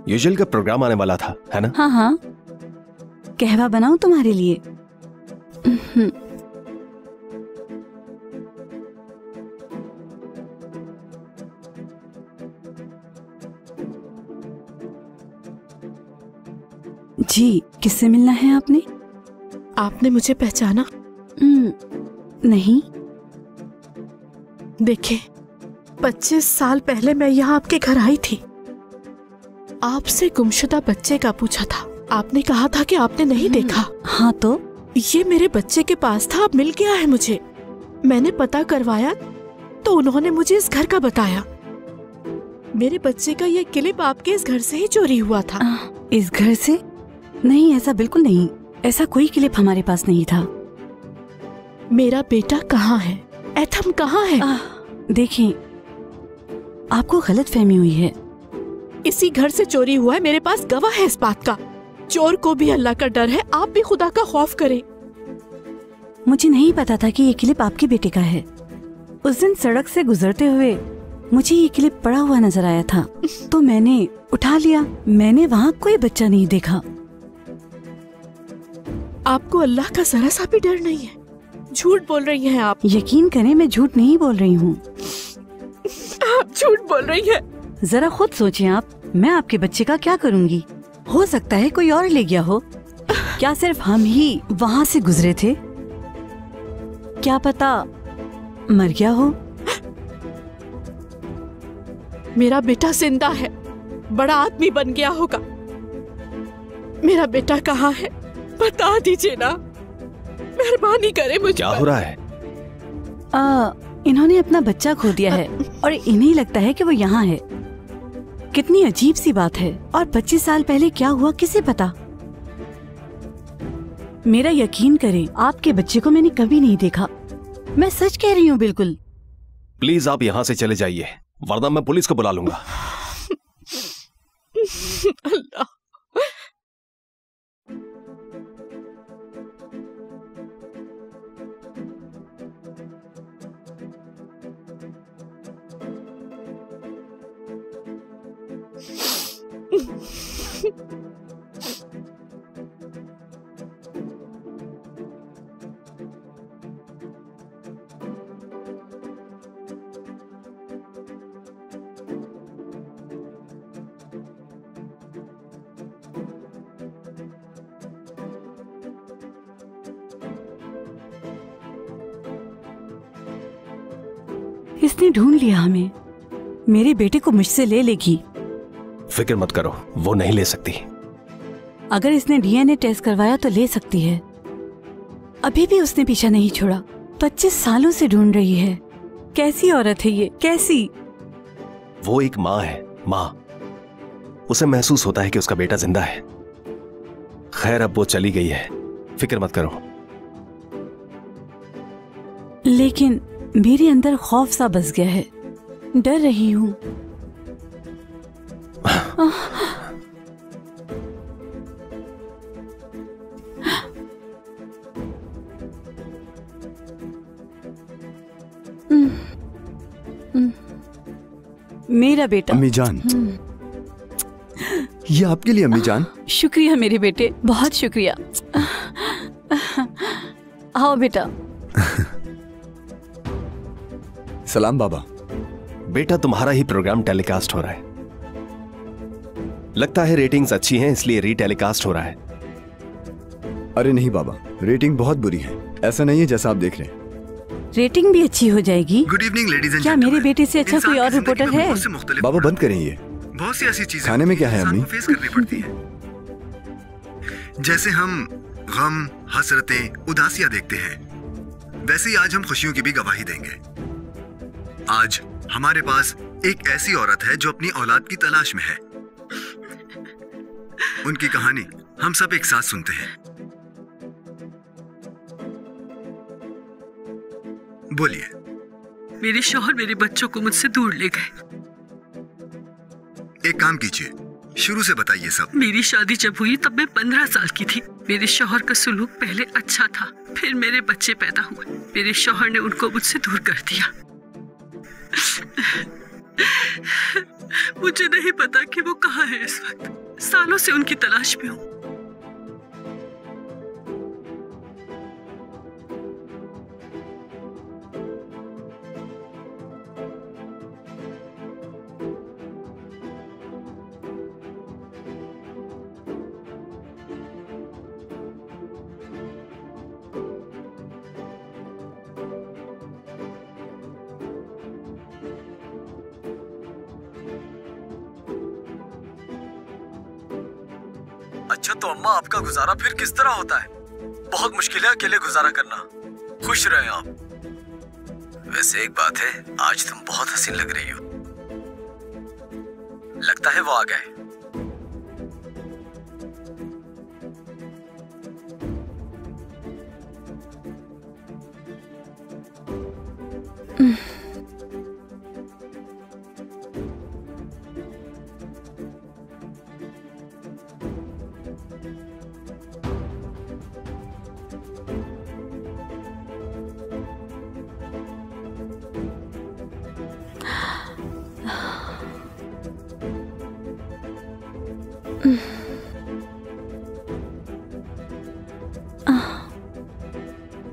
यूजुअल का प्रोग्राम आने वाला था, है ना? हाँ हाँ, कहवा बनाऊं तुम्हारे लिए? जी, किससे मिलना है आपने? आपने मुझे पहचाना? नहीं। देखे 25 साल पहले मैं यहाँ आपके घर आई थी। आपसे गुमशुदा बच्चे का पूछा था, आपने कहा था कि आपने नहीं देखा। हाँ तो ये मेरे बच्चे के पास था, अब मिल गया है मुझे। मैंने पता करवाया तो उन्होंने मुझे इस घर का बताया। मेरे बच्चे का ये क्लिप आपके इस घर से ही चोरी हुआ था। इस घर से? नहीं, ऐसा बिल्कुल नहीं। ऐसा कोई क्लिप हमारे पास नहीं था। मेरा बेटा कहाँ है? एथम कहाँ है? देखें, आपको गलतफहमी हुई है। इसी घर से चोरी हुआ है, मेरे पास गवाह है इस बात का। चोर को भी अल्लाह का डर है, आप भी खुदा का खौफ करें। मुझे नहीं पता था कि ये क्लिप आपके बेटे का है। उस दिन सड़क से गुजरते हुए मुझे ये क्लिप पड़ा हुआ नजर आया था, तो मैंने उठा लिया। मैंने वहाँ कोई बच्चा नहीं देखा। आपको अल्लाह का जरा सा भी डर नहीं है? झूठ बोल रही हैं आप। यकीन करें मैं झूठ नहीं बोल रही हूँ। आप झूठ बोल रही हैं। जरा खुद सोचें आप, मैं आपके बच्चे का क्या करूँगी? हो सकता है कोई और ले गया हो। क्या सिर्फ हम ही वहाँ से गुजरे थे? क्या पता मर गया हो। मेरा बेटा जिंदा है, बड़ा आदमी बन गया होगा। मेरा बेटा कहाँ है? बता दीजिए ना, मेहरबानी करें मुझ क्या पर। हो रहा है? इन्होंने अपना बच्चा खो दिया है और इन्हें लगता है कि वो यहाँ है। कितनी अजीब सी बात है। और 25 साल पहले क्या हुआ किसे पता। मेरा यकीन करें, आपके बच्चे को मैंने कभी नहीं देखा। मैं सच कह रही हूँ बिल्कुल। प्लीज आप यहाँ से चले जाइए, वरना मैं पुलिस को बुला लूंगा। अल्लाह। इसने ढूंढ लिया हमें। मेरे बेटे को मुझसे ले लेगी। फिक्र मत करो, वो नहीं ले सकती। अगर इसने डीएनए टेस्ट करवाया तो ले सकती है। अभी भी उसने पीछा नहीं छोड़ा। 25 सालों से ढूंढ रही है। कैसी औरत है ये, कैसी? वो एक माँ है, माँ। उसे महसूस होता है कि उसका बेटा जिंदा है। खैर अब वो चली गई है, फिक्र मत करो। लेकिन मेरे अंदर खौफ सा बस गया है। डर रही हूँ। मेरा बेटा। अम्मी जान, ये आपके लिए अम्मी जान। शुक्रिया मेरे बेटे, बहुत शुक्रिया। आओ बेटा। सलाम बाबा। बेटा तुम्हारा ही प्रोग्राम टेलीकास्ट हो रहा है। लगता है रेटिंग्स अच्छी हैं इसलिए रीटेलीकास्ट हो रहा है। अरे नहीं बाबा, रेटिंग बहुत बुरी है। ऐसा नहीं है जैसा आप देख रहे हैं। रेटिंग भी अच्छी हो जाएगी। गुड इवनिंग लेडीज एंड क्या मेरे बेटे से अच्छा कोई और रिपोर्टर है? बाबा बंद करें ये। बहुत सी ऐसी चीजें खाने में क्या है अम्मी? फेस करनी पड़ती है। जैसे हम गम, हसरतें, उदासियां देखते हैं, वैसे ही आज हम खुशियों की भी गवाही देंगे। आज हमारे पास एक ऐसी औरत है जो अपनी औलाद की तलाश में है। उनकी कहानी हम सब एक साथ सुनते हैं। बोलिए। मेरे शौहर मेरे बच्चों को मुझसे दूर ले गए। एक काम कीजिए, शुरू से बताइए सब। मेरी शादी जब हुई तब मैं 15 साल की थी। मेरे शौहर का सुलूक पहले अच्छा था, फिर मेरे बच्चे पैदा हुए। मेरे शौहर ने उनको मुझसे दूर कर दिया। मुझे नहीं पता कि वो कहाँ है इस वक्त। सालों से उनकी तलाश में हूँ। अच्छा तो अम्मा आपका गुजारा फिर किस तरह होता है? बहुत मुश्किल है अकेले गुजारा करना। खुश रहे आप। वैसे एक बात है, आज तुम बहुत हसीन लग रही हो। लगता है वो आ गए।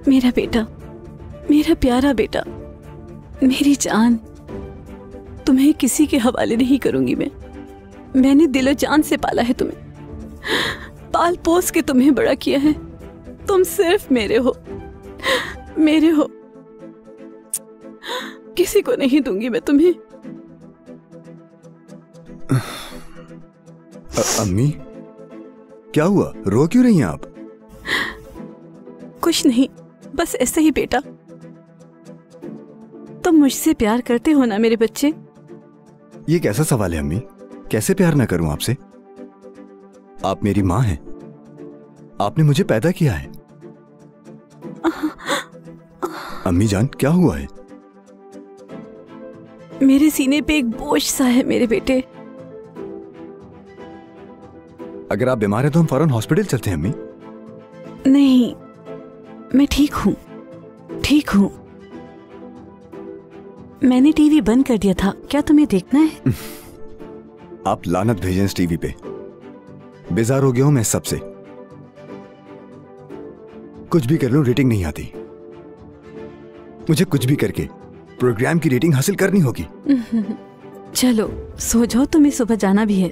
मेरा बेटा, मेरा प्यारा बेटा, मेरी जान, तुम्हें किसी के हवाले नहीं करूंगी मैं। मैंने दिलो जान से पाला है तुम्हें, पाल पोस के तुम्हें बड़ा किया है। तुम सिर्फ मेरे हो, मेरे हो, किसी को नहीं दूंगी मैं तुम्हें। अम्मी, क्या हुआ? रो क्यों रही हैं आप? कुछ नहीं, बस ऐसे ही बेटा। तुम मुझसे प्यार करते हो ना मेरे बच्चे? ये कैसा सवाल है अम्मी? कैसे प्यार ना करूं आपसे? आप मेरी माँ हैं, आपने मुझे पैदा किया है। अम्मी जान, क्या हुआ है? मेरे सीने पे एक बोझ सा है मेरे बेटे। अगर आप बीमार हैं तो हम फौरन हॉस्पिटल चलते हैं अम्मी। नहीं, मैं ठीक हूँ, ठीक हूँ। मैंने टीवी बंद कर दिया था, क्या तुम्हें देखना है? आप लानत भेजें इस टीवी पे। बेजार हो गया हूं मैं सबसे। कुछ भी कर लूं रेटिंग नहीं आती। मुझे कुछ भी करके प्रोग्राम की रेटिंग हासिल करनी होगी। चलो सो जाओ, तुम्हें सुबह जाना भी है।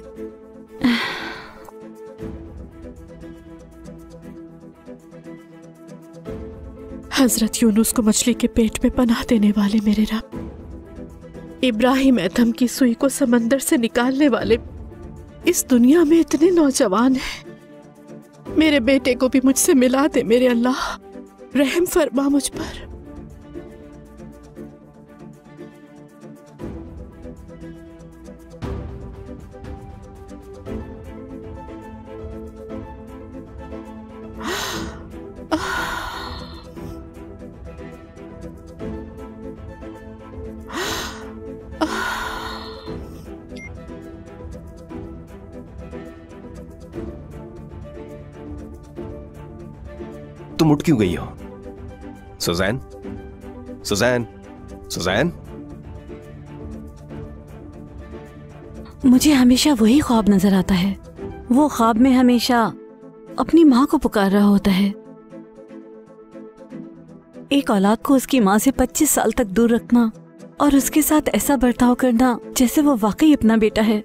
हजरत यूनुस को मछली के पेट में पनाह देने वाले मेरे रब, इब्राहिम एथम की सुई को समंदर से निकालने वाले, इस दुनिया में इतने नौजवान हैं। मेरे बेटे को भी मुझसे मिला दे मेरे अल्लाह, रहम फरमा मुझ पर। तुम उठ क्यों गई हो? Suzanne, Suzanne, Suzanne. मुझे हमेशा वही ख्वाब नजर आता है। वो ख्वाब में हमेशा अपनी माँ को पुकार रहा होता है। एक औलाद को उसकी माँ से 25 साल तक दूर रखना और उसके साथ ऐसा बर्ताव करना जैसे वो वाकई अपना बेटा है।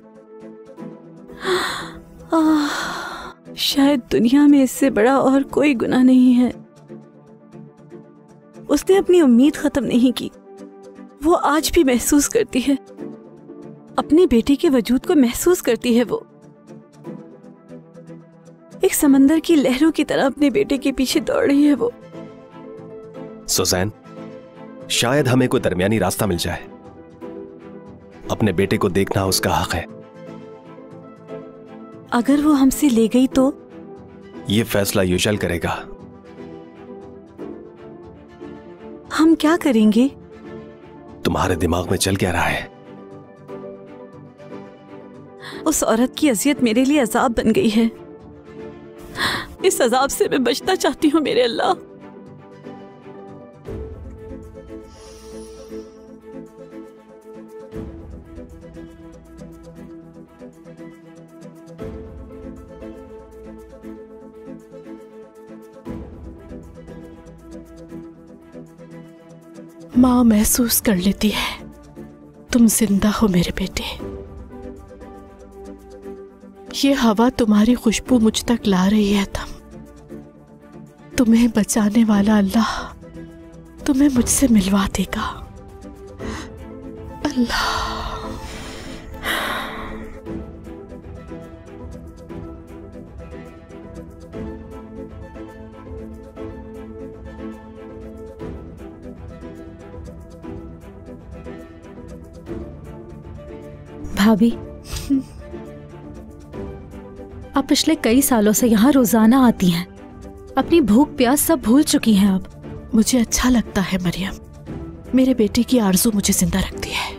शायद दुनिया में इससे बड़ा और कोई गुनाह नहीं है। उसने अपनी उम्मीद खत्म नहीं की। वो आज भी महसूस करती है, अपने बेटे के वजूद को महसूस करती है। वो एक समंदर की लहरों की तरह अपने बेटे के पीछे दौड़ रही है। वो सुजैन, शायद हमें कोई दरमियानी रास्ता मिल जाए। अपने बेटे को देखना उसका हक है। अगर वो हमसे ले गई तो? ये फैसला युशल करेगा। हम क्या करेंगे? तुम्हारे दिमाग में चल क्या रहा है? उस औरत की अजियत मेरे लिए अजाब बन गई है। इस अजाब से मैं बचना चाहती हूँ मेरे अल्लाह। माँ महसूस कर लेती है तुम जिंदा हो मेरे बेटे। ये हवा तुम्हारी खुशबू मुझ तक ला रही है। तुम्हें बचाने वाला अल्लाह तुम्हें मुझसे मिलवा देगा। अल्लाह। भाभी, आप पिछले कई सालों से यहाँ रोजाना आती हैं। अपनी भूख प्यास सब भूल चुकी हैं आप। मुझे अच्छा लगता है मरियम, मेरे बेटे की आरज़ू मुझे जिंदा रखती है।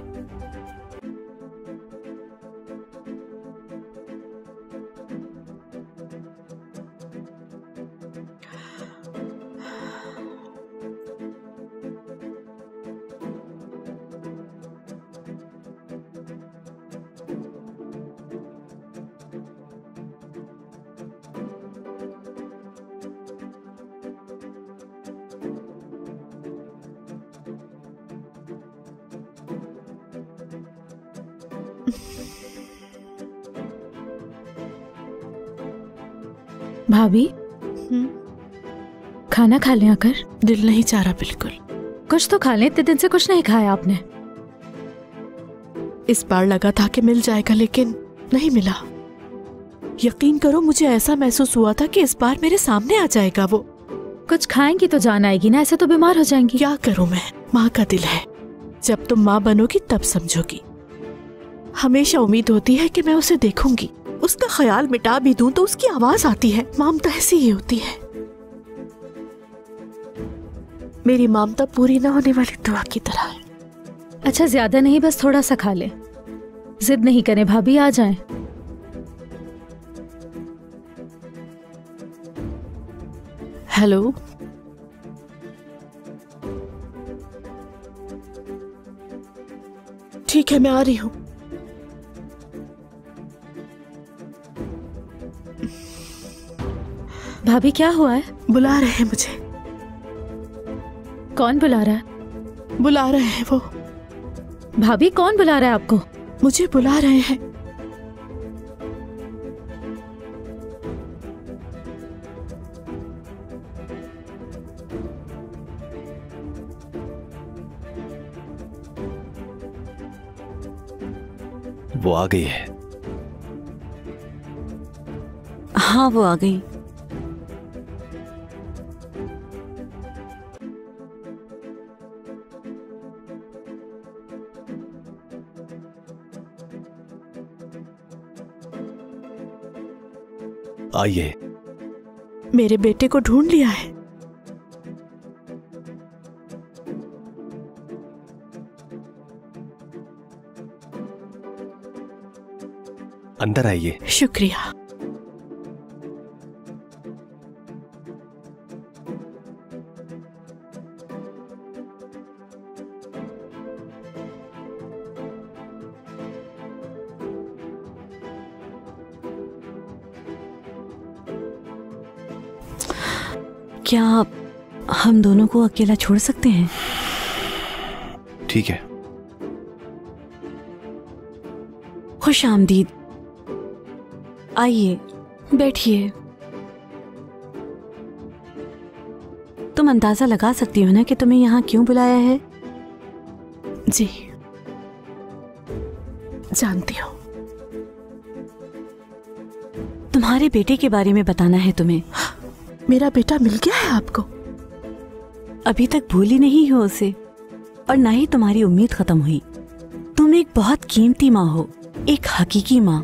भाभी खाना खा लें आकर। दिल नहीं चाह रहा बिल्कुल। कुछ तो खा लें, इतने दिन से कुछ नहीं खाया आपने। इस बार लगा था कि मिल जाएगा लेकिन नहीं मिला। यकीन करो मुझे ऐसा महसूस हुआ था कि इस बार मेरे सामने आ जाएगा वो। कुछ खाएंगी तो जान आएगी ना, ऐसे तो बीमार हो जाएंगी। क्या करूं मैं, माँ का दिल है। जब तुम माँ बनोगी तब समझोगी। हमेशा उम्मीद होती है कि मैं उसे देखूंगी, उसका ख्याल मिटा भी दूं तो उसकी आवाज आती है। ममता ऐसी ही होती है। मेरी ममता पूरी ना होने वाली दुआ की तरह है। अच्छा ज्यादा नहीं, बस थोड़ा सा खा ले। जिद नहीं करें भाभी, आ जाएं। हेलो, ठीक है मैं आ रही हूँ। भाभी क्या हुआ है? बुला रहे हैं मुझे। कौन बुला रहा है? बुला रहे हैं वो। भाभी कौन बुला रहा है आपको? मुझे बुला रहे हैं। वो आ गई है। हाँ वो आ गई। आइए। मेरे बेटे को ढूंढ लिया है। अंदर आइए। शुक्रिया। क्या आप हम दोनों को अकेला छोड़ सकते हैं? ठीक है। खुश आमदीद। आइए बैठिए। तुम अंदाजा लगा सकती हो ना कि तुम्हें यहाँ क्यों बुलाया है? जी जानती हूँ। तुम्हारे बेटे के बारे में बताना है तुम्हें। मेरा बेटा मिल गया है आपको? अभी तक भूली नहीं हो उसे, और ना ही तुम्हारी उम्मीद खत्म हुई। तुम एक बहुत कीमती माँ हो, एक हकीकी माँ।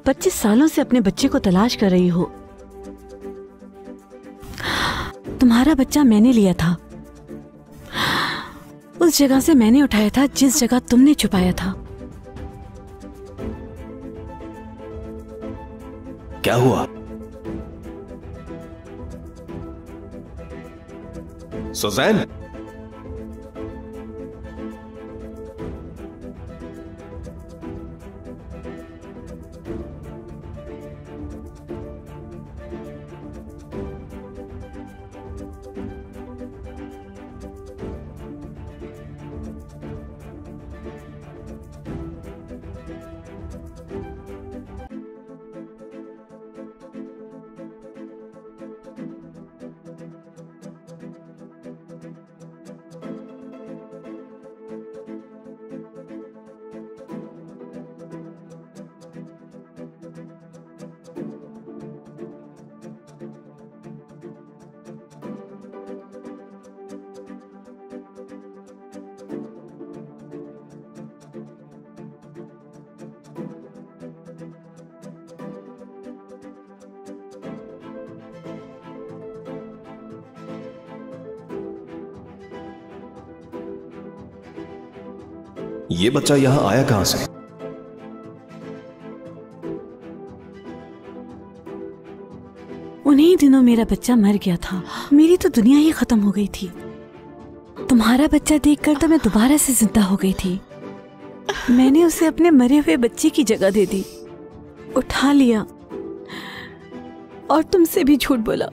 25 सालों से अपने बच्चे को तलाश कर रही हो। तुम्हारा बच्चा मैंने लिया था, उस जगह से मैंने उठाया था जिस जगह तुमने छुपाया था। क्या हुआ? सुजैन, ये बच्चा यहां आया कहां से? उन्हीं दिनों मेरा बच्चा मर गया था। मेरी तो दुनिया ही खत्म हो गई थी। तुम्हारा बच्चा देखकर तो मैं दोबारा से जिंदा हो गई थी। मैंने उसे अपने मरे हुए बच्चे की जगह दे दी, उठा लिया और तुमसे भी झूठ बोला।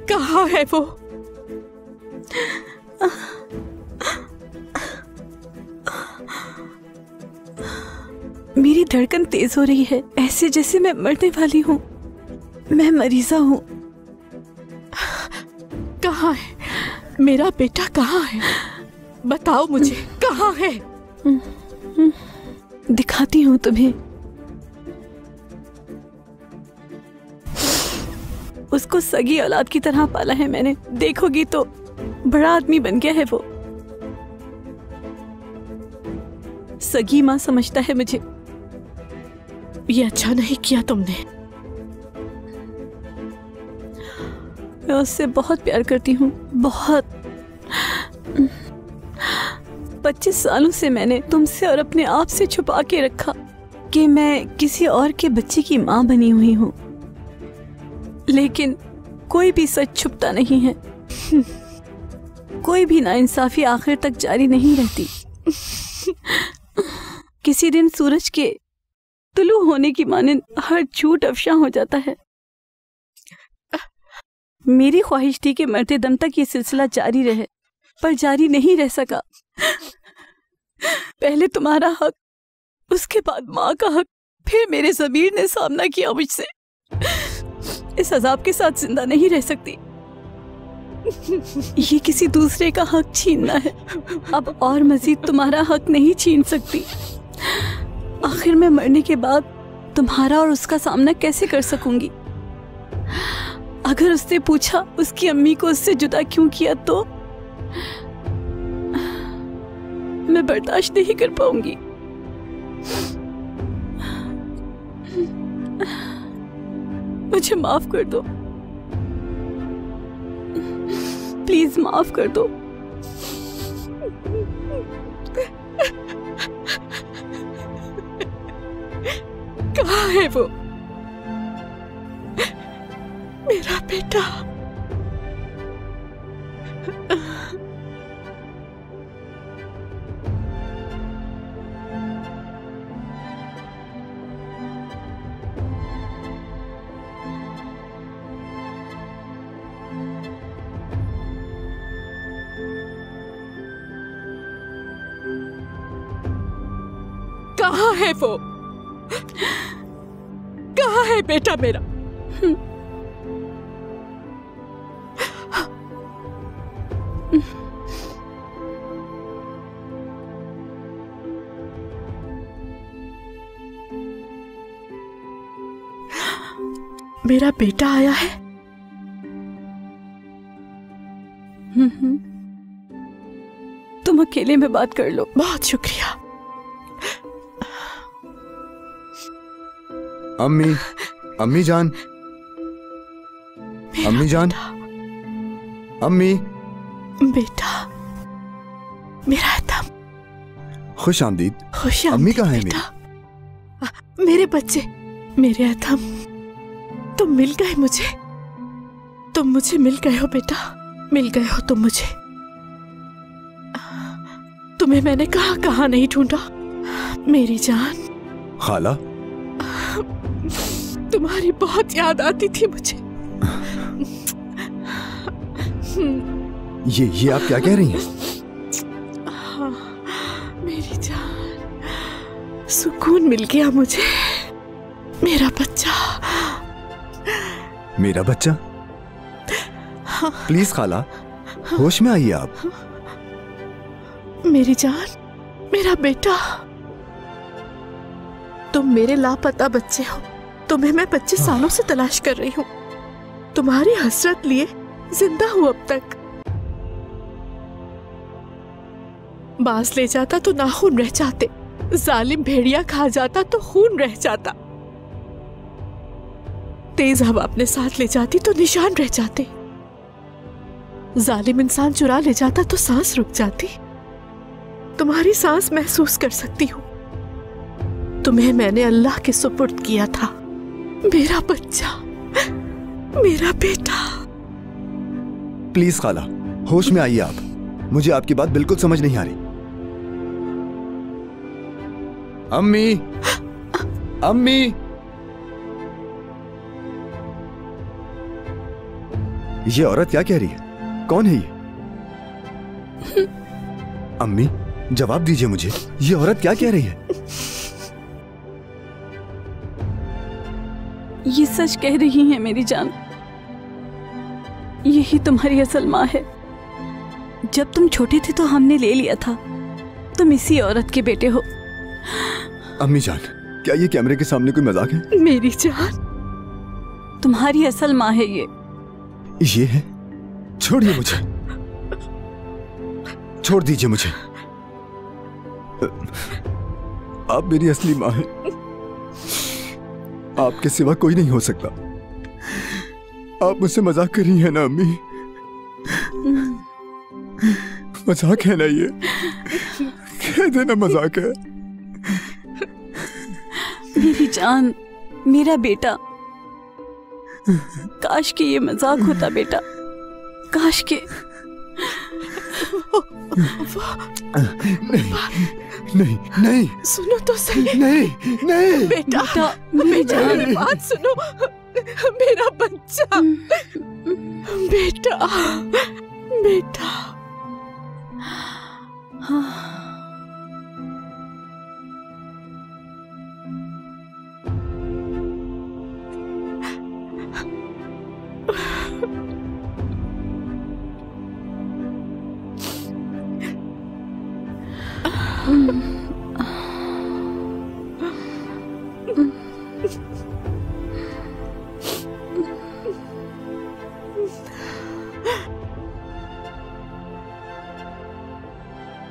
कहाँ है वो? मेरी धड़कन तेज हो रही है, ऐसे जैसे मैं मरने वाली हूँ। मैं मरीजा हूँ। कहाँ है मेरा बेटा? कहाँ है? बताओ मुझे, कहाँ है? दिखाती हूँ तुम्हें। उसको सगी औलाद की तरह पाला है मैंने। देखोगी तो बड़ा आदमी बन गया है वो। सगी माँ समझता है मुझे। ये अच्छा नहीं किया तुमने। मैं उससे बहुत प्यार करती हूँ, बहुत। 25 सालों से मैंने तुमसे और अपने आप से छुपा के रखा कि मैं किसी और के बच्चे की माँ बनी हुई हूँ, लेकिन कोई भी सच छुपता नहीं है। कोई भी नाइंसाफी आखिर तक जारी नहीं रहती। किसी दिन सूरज के तुलू होने की मानिंद हर झूठ अफशा हो जाता है। मेरी ख्वाहिश थी कि मरते दम तक ये सिलसिला जारी रहे, पर जारी नहीं रह सका। पहले तुम्हारा हक, उसके बाद माँ का हक, फिर मेरे ज़मीर ने सामना किया मुझसे। इस अजाब के साथ जिंदा नहीं रह सकती। ये किसी दूसरे का हक छीनना है। अब और मजीद तुम्हारा हक नहीं छीन सकती। आखिर मैं मरने के बाद तुम्हारा और उसका सामना कैसे कर सकूंगी? अगर उसने पूछा उसकी अम्मी को उससे जुदा क्यों किया तो मैं बर्दाश्त नहीं कर पाऊंगी। मुझे माफ कर दो, प्लीज माफ कर दो। कहाँ है वो मेरा बेटा? कहाँ है वो? कहाँ है बेटा मेरा? मेरा बेटा आया है। तुम अकेले में बात कर लो। बहुत शुक्रिया। अम्मी, अम्मी जान, अम्मी जान, अम्मी। बेटा मेरा एतम। खुश आमदीद। खुश आमदीद। अम्मी कहाँ है मेरी? मेरे बच्चे, मेरे एतम, तुम मिल गए मुझे। तुम मुझे मिल गए हो बेटा, मिल गए हो तुम मुझे। तुम्हें मैंने कहाँ नहीं ढूंढा मेरी जान। खाला, तुम्हारी बहुत याद आती थी मुझे। ये आप क्या कह रही हैं? मेरी जान, सुकून मिल गया मुझे। मेरा बच्चा, मेरा बच्चा। प्लीज खाला, होश में आइए आप। मेरी जान, मेरा बेटा, तुम मेरे लापता बच्चे हो। तुम्हें मैं 25 सालों से तलाश कर रही हूँ। तुम्हारी हसरत लिए जिंदा हूँ अब तक। बांस ले जाता तो नाखून रह जाते, जालिम भेड़िया खा जाता तो खून रह जाता, तेज हवा अपने साथ ले जाती तो निशान रह जाते, जालिम इंसान चुरा ले जाता तो सांस रुक जाती। तुम्हारी सांस महसूस कर सकती हूँ। तुम्हें मैंने अल्लाह के सुपुर्द किया था। मेरा बच्चा, मेरा बेटा। प्लीज खाला, होश में आइए आप। मुझे आपकी बात बिल्कुल समझ नहीं आ रही। अम्मी, अम्मी। ये औरत क्या कह रही है? कौन है ये? अम्मी, जवाब दीजिए मुझे। ये औरत क्या कह रही है? ये सच कह रही हैं मेरी जान, यही तुम्हारी असल माँ है। जब तुम छोटे थे तो हमने ले लिया था, तुम इसी औरत के बेटे हो। अम्मी जान, क्या ये कैमरे के सामने कोई मजाक है? मेरी जान, तुम्हारी असल माँ है ये। ये है? छोड़िए मुझे, छोड़ दीजिए मुझे। आप मेरी असली माँ हैं। आपके सिवा कोई नहीं हो सकता। आप मुझसे मजाक कर रही हैं ना अम्मी? मजाक है ना ये? कह देना मजाक है। मेरी जान, मेरा बेटा, काश कि ये मजाक होता बेटा, काश के। नहीं नहीं, सुनो तो सही। नहीं नहीं बेटा, मेरी बात सुनो। मेरा बच्चा, बेटा, बेटा।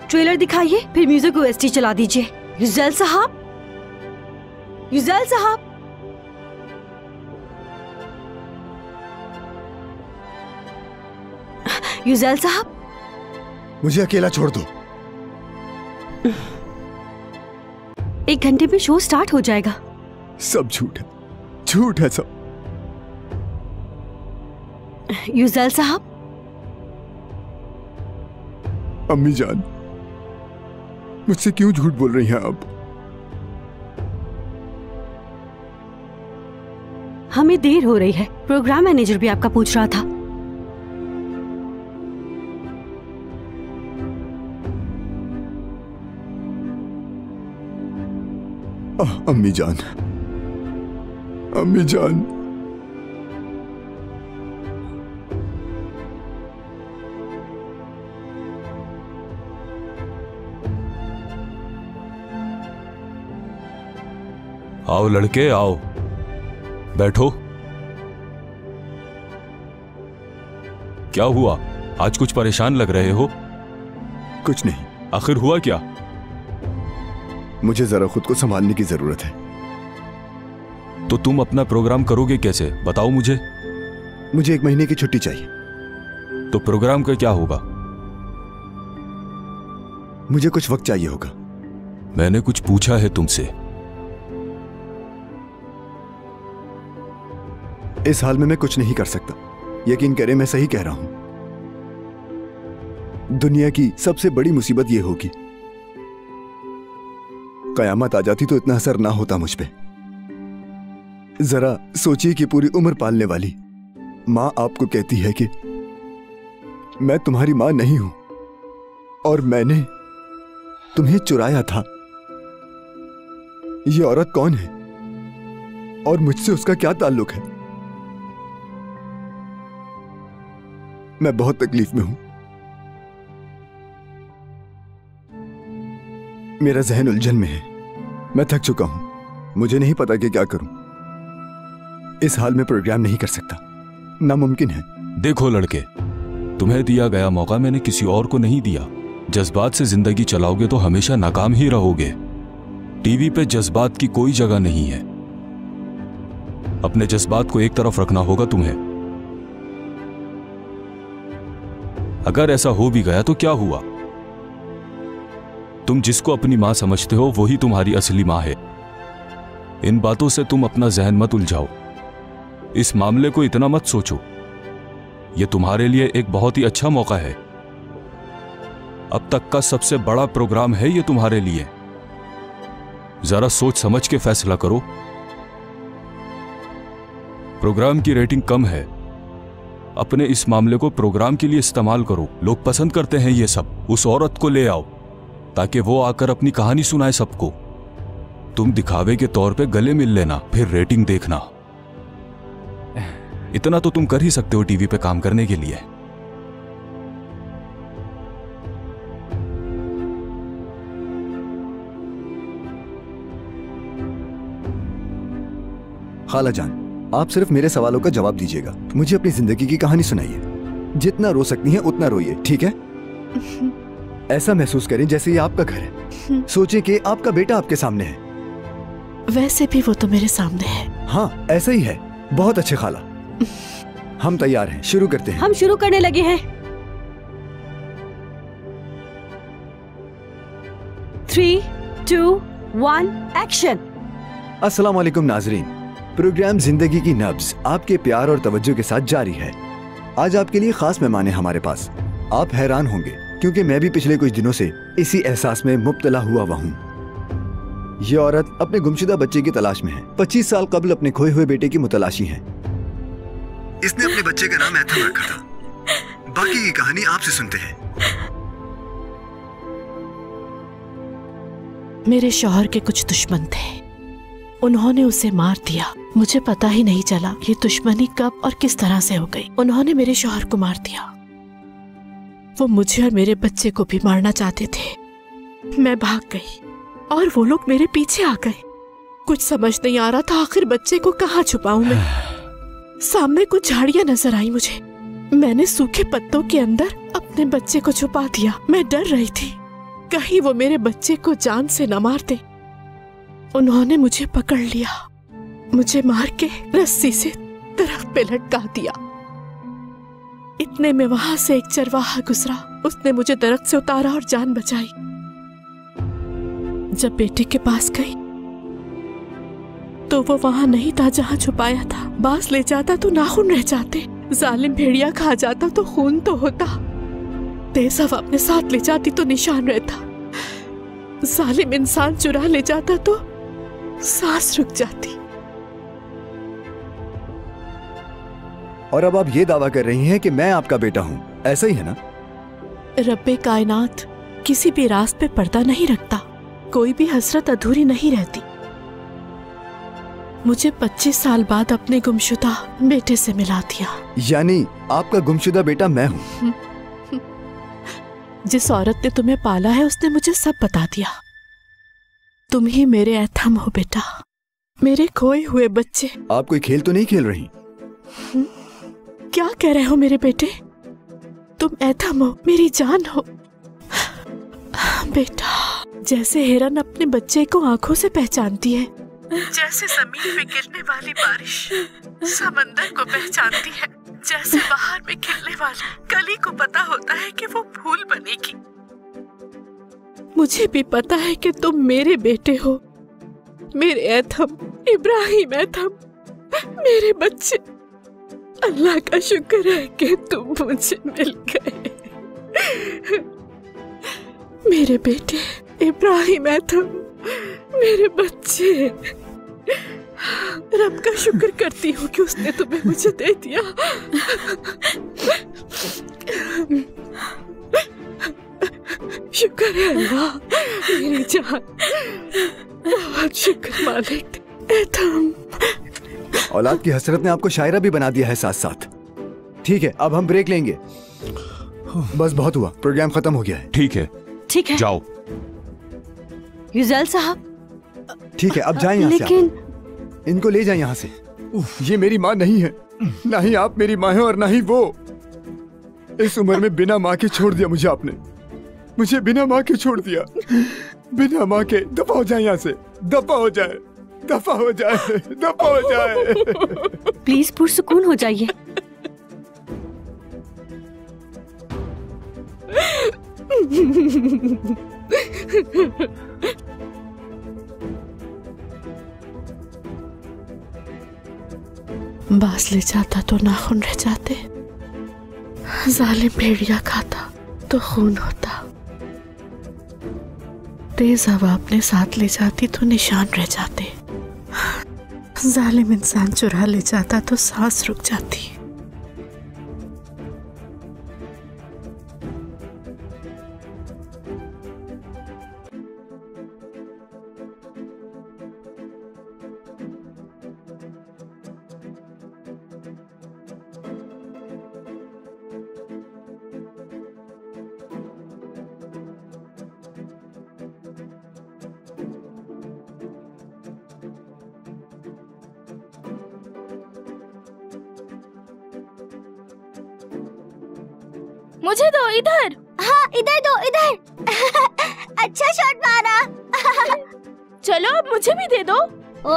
ट्रेलर दिखाइए, फिर म्यूजिक ओएसटी चला दीजिए। युजैल साहब, युजैल साहब। युजैल साहब, मुझे अकेला छोड़ दो। 1 घंटे में शो स्टार्ट हो जाएगा। सब झूठ है, झूठ है सब। युजैल साहब। अम्मी जान, मुझसे क्यों झूठ बोल रही हैं आप? हमें देर हो रही है, प्रोग्राम मैनेजर भी आपका पूछ रहा था। अम्मी जान, अम्मी जान। आओ लड़के आओ, बैठो। क्या हुआ, आज कुछ परेशान लग रहे हो? कुछ नहीं। आखिर हुआ क्या? मुझे जरा खुद को संभालने की जरूरत है। तो तुम अपना प्रोग्राम करोगे कैसे, बताओ मुझे। मुझे 1 महीने की छुट्टी चाहिए। तो प्रोग्राम का क्या होगा? मुझे कुछ वक्त चाहिए होगा। मैंने कुछ पूछा है तुमसे। इस हाल में मैं कुछ नहीं कर सकता। यकीन करें, मैं सही कह रहा हूं। दुनिया की सबसे बड़ी मुसीबत यह होगी, कयामत आ जाती तो इतना असर ना होता मुझ पे। जरा सोचिए कि पूरी उम्र पालने वाली मां आपको कहती है कि मैं तुम्हारी मां नहीं हूं और मैंने तुम्हें चुराया था। ये औरत कौन है और मुझसे उसका क्या ताल्लुक है? मैं बहुत तकलीफ में हूं। मेरा जहन उलझन में है। मैं थक चुका हूं। मुझे नहीं पता कि क्या करूं। इस हाल में प्रोग्राम नहीं कर सकता, नामुमकिन है। देखो लड़के, तुम्हें दिया गया मौका मैंने किसी और को नहीं दिया। जज्बात से जिंदगी चलाओगे तो हमेशा नाकाम ही रहोगे। टीवी पे जज्बात की कोई जगह नहीं है। अपने जज्बात को एक तरफ रखना होगा तुम्हें। अगर ऐसा हो भी गया तो क्या हुआ? तुम जिसको अपनी मां समझते हो वही तुम्हारी असली मां है। इन बातों से तुम अपना जहन मत उलझाओ। इस मामले को इतना मत सोचो। यह तुम्हारे लिए एक बहुत ही अच्छा मौका है। अब तक का सबसे बड़ा प्रोग्राम है ये तुम्हारे लिए। जरा सोच समझ के फैसला करो। प्रोग्राम की रेटिंग कम है। अपने इस मामले को प्रोग्राम के लिए इस्तेमाल करो। लोग पसंद करते हैं ये सब। उस औरत को ले आओ ताकि वो आकर अपनी कहानी सुनाए सबको। तुम दिखावे के तौर पे गले मिल लेना, फिर रेटिंग देखना। इतना तो तुम कर ही सकते हो टीवी पे काम करने के लिए। खाला जान, आप सिर्फ मेरे सवालों का जवाब दीजिएगा। मुझे अपनी जिंदगी की कहानी सुनाइए। जितना रो सकती हैं उतना रोइए, ठीक है? ऐसा महसूस करें जैसे ये आपका घर है। सोचें कि आपका बेटा आपके सामने है। वैसे भी वो तो मेरे सामने है। हाँ, ऐसा ही है। बहुत अच्छे खाला। हम तैयार हैं, शुरू करते हैं। हम शुरू करने लगे हैं। 3, 2, 1 एक्शन। अस्सलाम वालेकुम नाजरीन। प्रोग्राम जिंदगी की नब्ज आपके प्यार और तवज्जो के साथ जारी है। आज आपके लिए खास मेहमान है हमारे पास। आप हैरान होंगे क्योंकि मैं भी पिछले कुछ दिनों से इसी एहसास में मुब्तला हुआ हूँ। ये औरत अपने गुमशुदा बच्चे की तलाश में है। 25 साल कबल अपने खोए हुए बेटे की मुतलाशी है। इसने अपने बच्चे का नाम एथम रखा था। बाकी की कहानी आपसे सुनते हैं। मेरे शौहर के कुछ दुश्मन थे, उन्होंने उसे मार दिया। मुझे पता ही नहीं चला ये दुश्मनी कब और किस तरह से हो गई। उन्होंने मेरे शौहर को मार दिया। वो मुझे और मेरे बच्चे को भी मारना चाहते थे। मैं भाग गई और वो लोग मेरे पीछे आ गए। कुछ समझ नहीं आ रहा था आखिर बच्चे को कहाँ छुपाऊं मैं। सामने कुछ झाड़ियां नजर आई मुझे। मैंने सूखे पत्तों के अंदर अपने बच्चे को छुपा दिया। मैं डर रही थी कहीं वो मेरे बच्चे को जान से न मार दे। उन्होंने मुझे पकड़ लिया, मुझे मार के रस्सी से दरख्त पे लटका दिया। इतने में वहां से एक चरवाहा गुजरा। उसने मुझे दरख्त से उतारा और जान बचाई। जब बेटे के पास गई तो वो वहां नहीं था जहां छुपाया था। बांस ले जाता तो नाखून रह जाते, जालिम भेड़िया खा जाता तो खून तो होता, तेज हवा अपने साथ ले जाती तो निशान रहता, जालिम इंसान चुरा ले जाता तो सांस रुक जाती। और अब आप ये दावा कर रही हैं कि मैं आपका बेटा हूं, ऐसा ही है ना? रब्बे कायनात किसी भी रास्त पे पर्दा नहीं रखता। कोई भी हसरत अधूरी नहीं रहती। मुझे 25 साल बाद अपने गुमशुदा बेटे से मिला दिया। यानी आपका गुमशुदा बेटा मैं हूं। जिस औरत ने तुम्हें पाला है उसने मुझे सब बता दिया। तुम ही मेरे एथम हो बेटा, मेरे खोए हुए बच्चे। आप कोई खेल तो नहीं खेल रही? क्या कह रहे हो मेरे बेटे? तुम एथम हो, मेरी जान हो। बेटा, जैसे हिरन अपने बच्चे को आंखों से पहचानती है, जैसे जमीन पे गिरने वाली बारिश समंदर को पहचानती है, जैसे बाहर में खिलने वाली कली को पता होता है कि वो फूल बनेगी, मुझे भी पता है कि तुम मेरे बेटे हो, मेरे एथम, इब्राहिम एथम, मेरे बच्चे। अल्लाह का शुक्र है कि तुम मुझे मिल गए। मेरे बेटे इब्राहिम एथम, मेरे बच्चे। रब का शुक्र करती हूँ कि उसने तुम्हें मुझे दे दिया। शुक्र है अल्लाह, मेरी जान, बहुत शुक्र मालिक। एथम, औलाद की हसरत ने आपको शायरा भी बना दिया है साथ साथ। ठीक है, अब हम ब्रेक लेंगे। बस बहुत हुआ, प्रोग्राम खत्म हो गया है। ठीक है, ठीक है, जाओ। युजैल साहब। ठीक है, अब जाएं यहाँ से। इनको ले जाएं यहाँ से। ये मेरी माँ नहीं है, ना ही आप मेरी माँ है और ना ही वो। इस उम्र में बिना माँ के छोड़ दिया मुझे आपने, मुझे बिना माँ के छोड़ दिया, बिना माँ के। दफा हो जाए यहाँ से, दफा हो जाए, दफा हो जाए, दफा हो जाए। प्लीज पुरसुकून हो जाइए। बांस ले जाता तो नाखून रह जाते, जालिम भेड़िया खाता तो खून होता, तेज हवा अपने साथ ले जाती तो निशान रह जाते, जालिम इंसान चुरा ले जाता तो सांस रुक जाती। मुझे दो, इधर। हाँ इधर दो, इधर। अच्छा शॉट मारा। चलो अब मुझे भी दे दो। ओ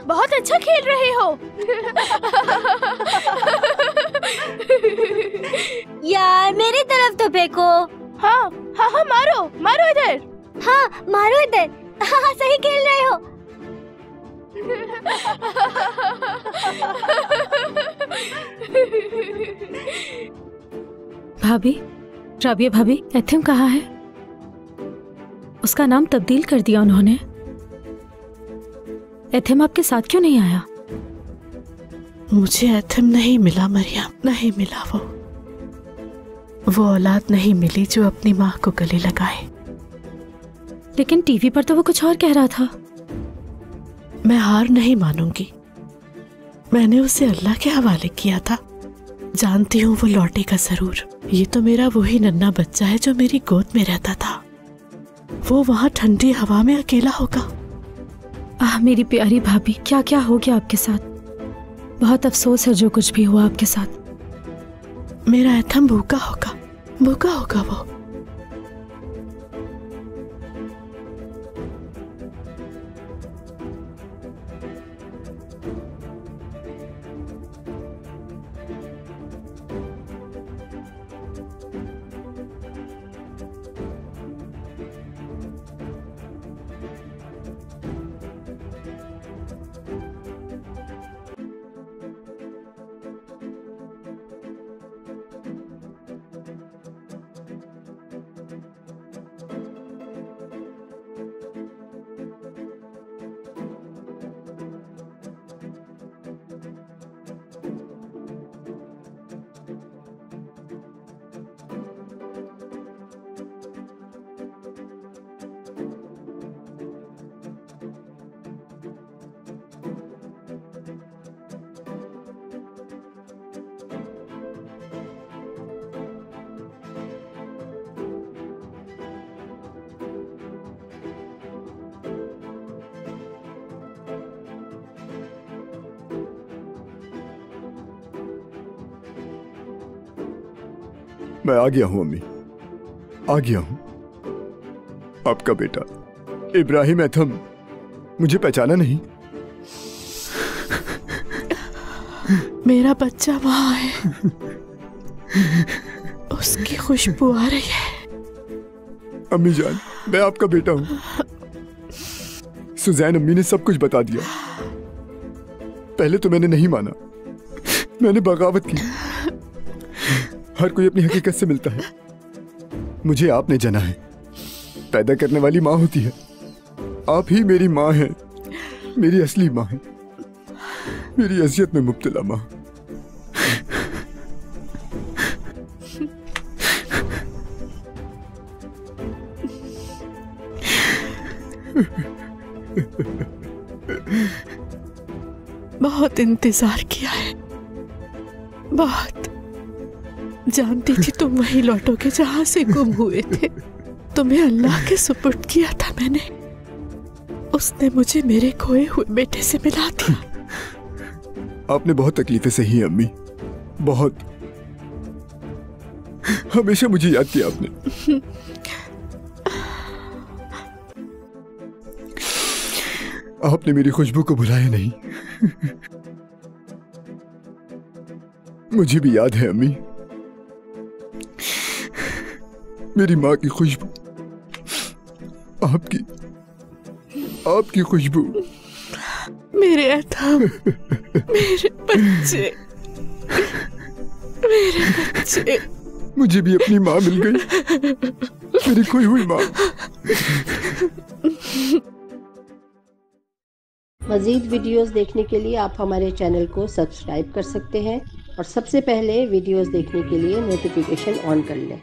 बहुत अच्छा खेल रहे हो। यार मेरी तरफ तो फेंको। हाँ हाँ हाँ, मारो मारो इधर। हाँ मारो इधर। हाँ सही खेल रहे हो। भाभी, राबिया भाभी, एथम कहाँ है? उसका नाम तब्दील कर दिया उन्होंने। एथम आपके साथ क्यों नहीं आया? मुझे एथम नहीं मिला मरियम, नहीं मिला। वो औलाद नहीं मिली जो अपनी माँ को गले लगाए। लेकिन टीवी पर तो वो कुछ और कह रहा था। मैं हार नहीं मानूंगी। मैंने उसे अल्लाह के हवाले किया था। जानती हूँ वो लौटेगा जरूर। ये तो मेरा वही नन्हा बच्चा है जो मेरी गोद में रहता था। वो वहाँ ठंडी हवा में अकेला होगा। आह मेरी प्यारी भाभी, क्या क्या हो गया आपके साथ। बहुत अफसोस है जो कुछ भी हुआ आपके साथ। मेरा एथम भूखा होगा, भूखा होगा वो। मैं आ गया हूं अम्मी, आ गया हूं। आपका बेटा इब्राहिम एथम, मुझे पहचाना नहीं? मेरा बच्चा वहाँ है। उसकी खुशबू आ रही है। अम्मी जान, मैं आपका बेटा हूं। सुजैन अम्मी ने सब कुछ बता दिया। पहले तो मैंने नहीं माना, मैंने बगावत की। हर कोई अपनी हकीकत से मिलता है। मुझे आपने जना है। पैदा करने वाली माँ होती है। आप ही मेरी माँ हैं, मेरी असली माँ है, मेरी अजियत में मुब्तला माँ। बहुत इंतजार किया है, बहुत। जानती थी तुम वहीं लौटोगे जहां से गुम हुए थे। तुम्हें अल्लाह के सुपुर्द किया था मैंने। उसने मुझे मेरे खोए हुए बेटे से मिला दिया। आपने बहुत तकलीफें सही हैं अम्मी, बहुत। हमेशा मुझे याद किया आपने। आपने मेरी खुशबू को भुलाया नहीं। मुझे भी याद है अम्मी, मेरी माँ की खुशबू, आपकी खुशबू। मेरे एथम, मेरे बच्चे, मेरे बच्चे। मुझे भी अपनी माँ मिल गई, मेरी खोई हुई माँ। मज़ीद वीडियोस देखने के लिए आप हमारे चैनल को सब्सक्राइब कर सकते हैं और सबसे पहले वीडियोस देखने के लिए नोटिफिकेशन ऑन कर लें।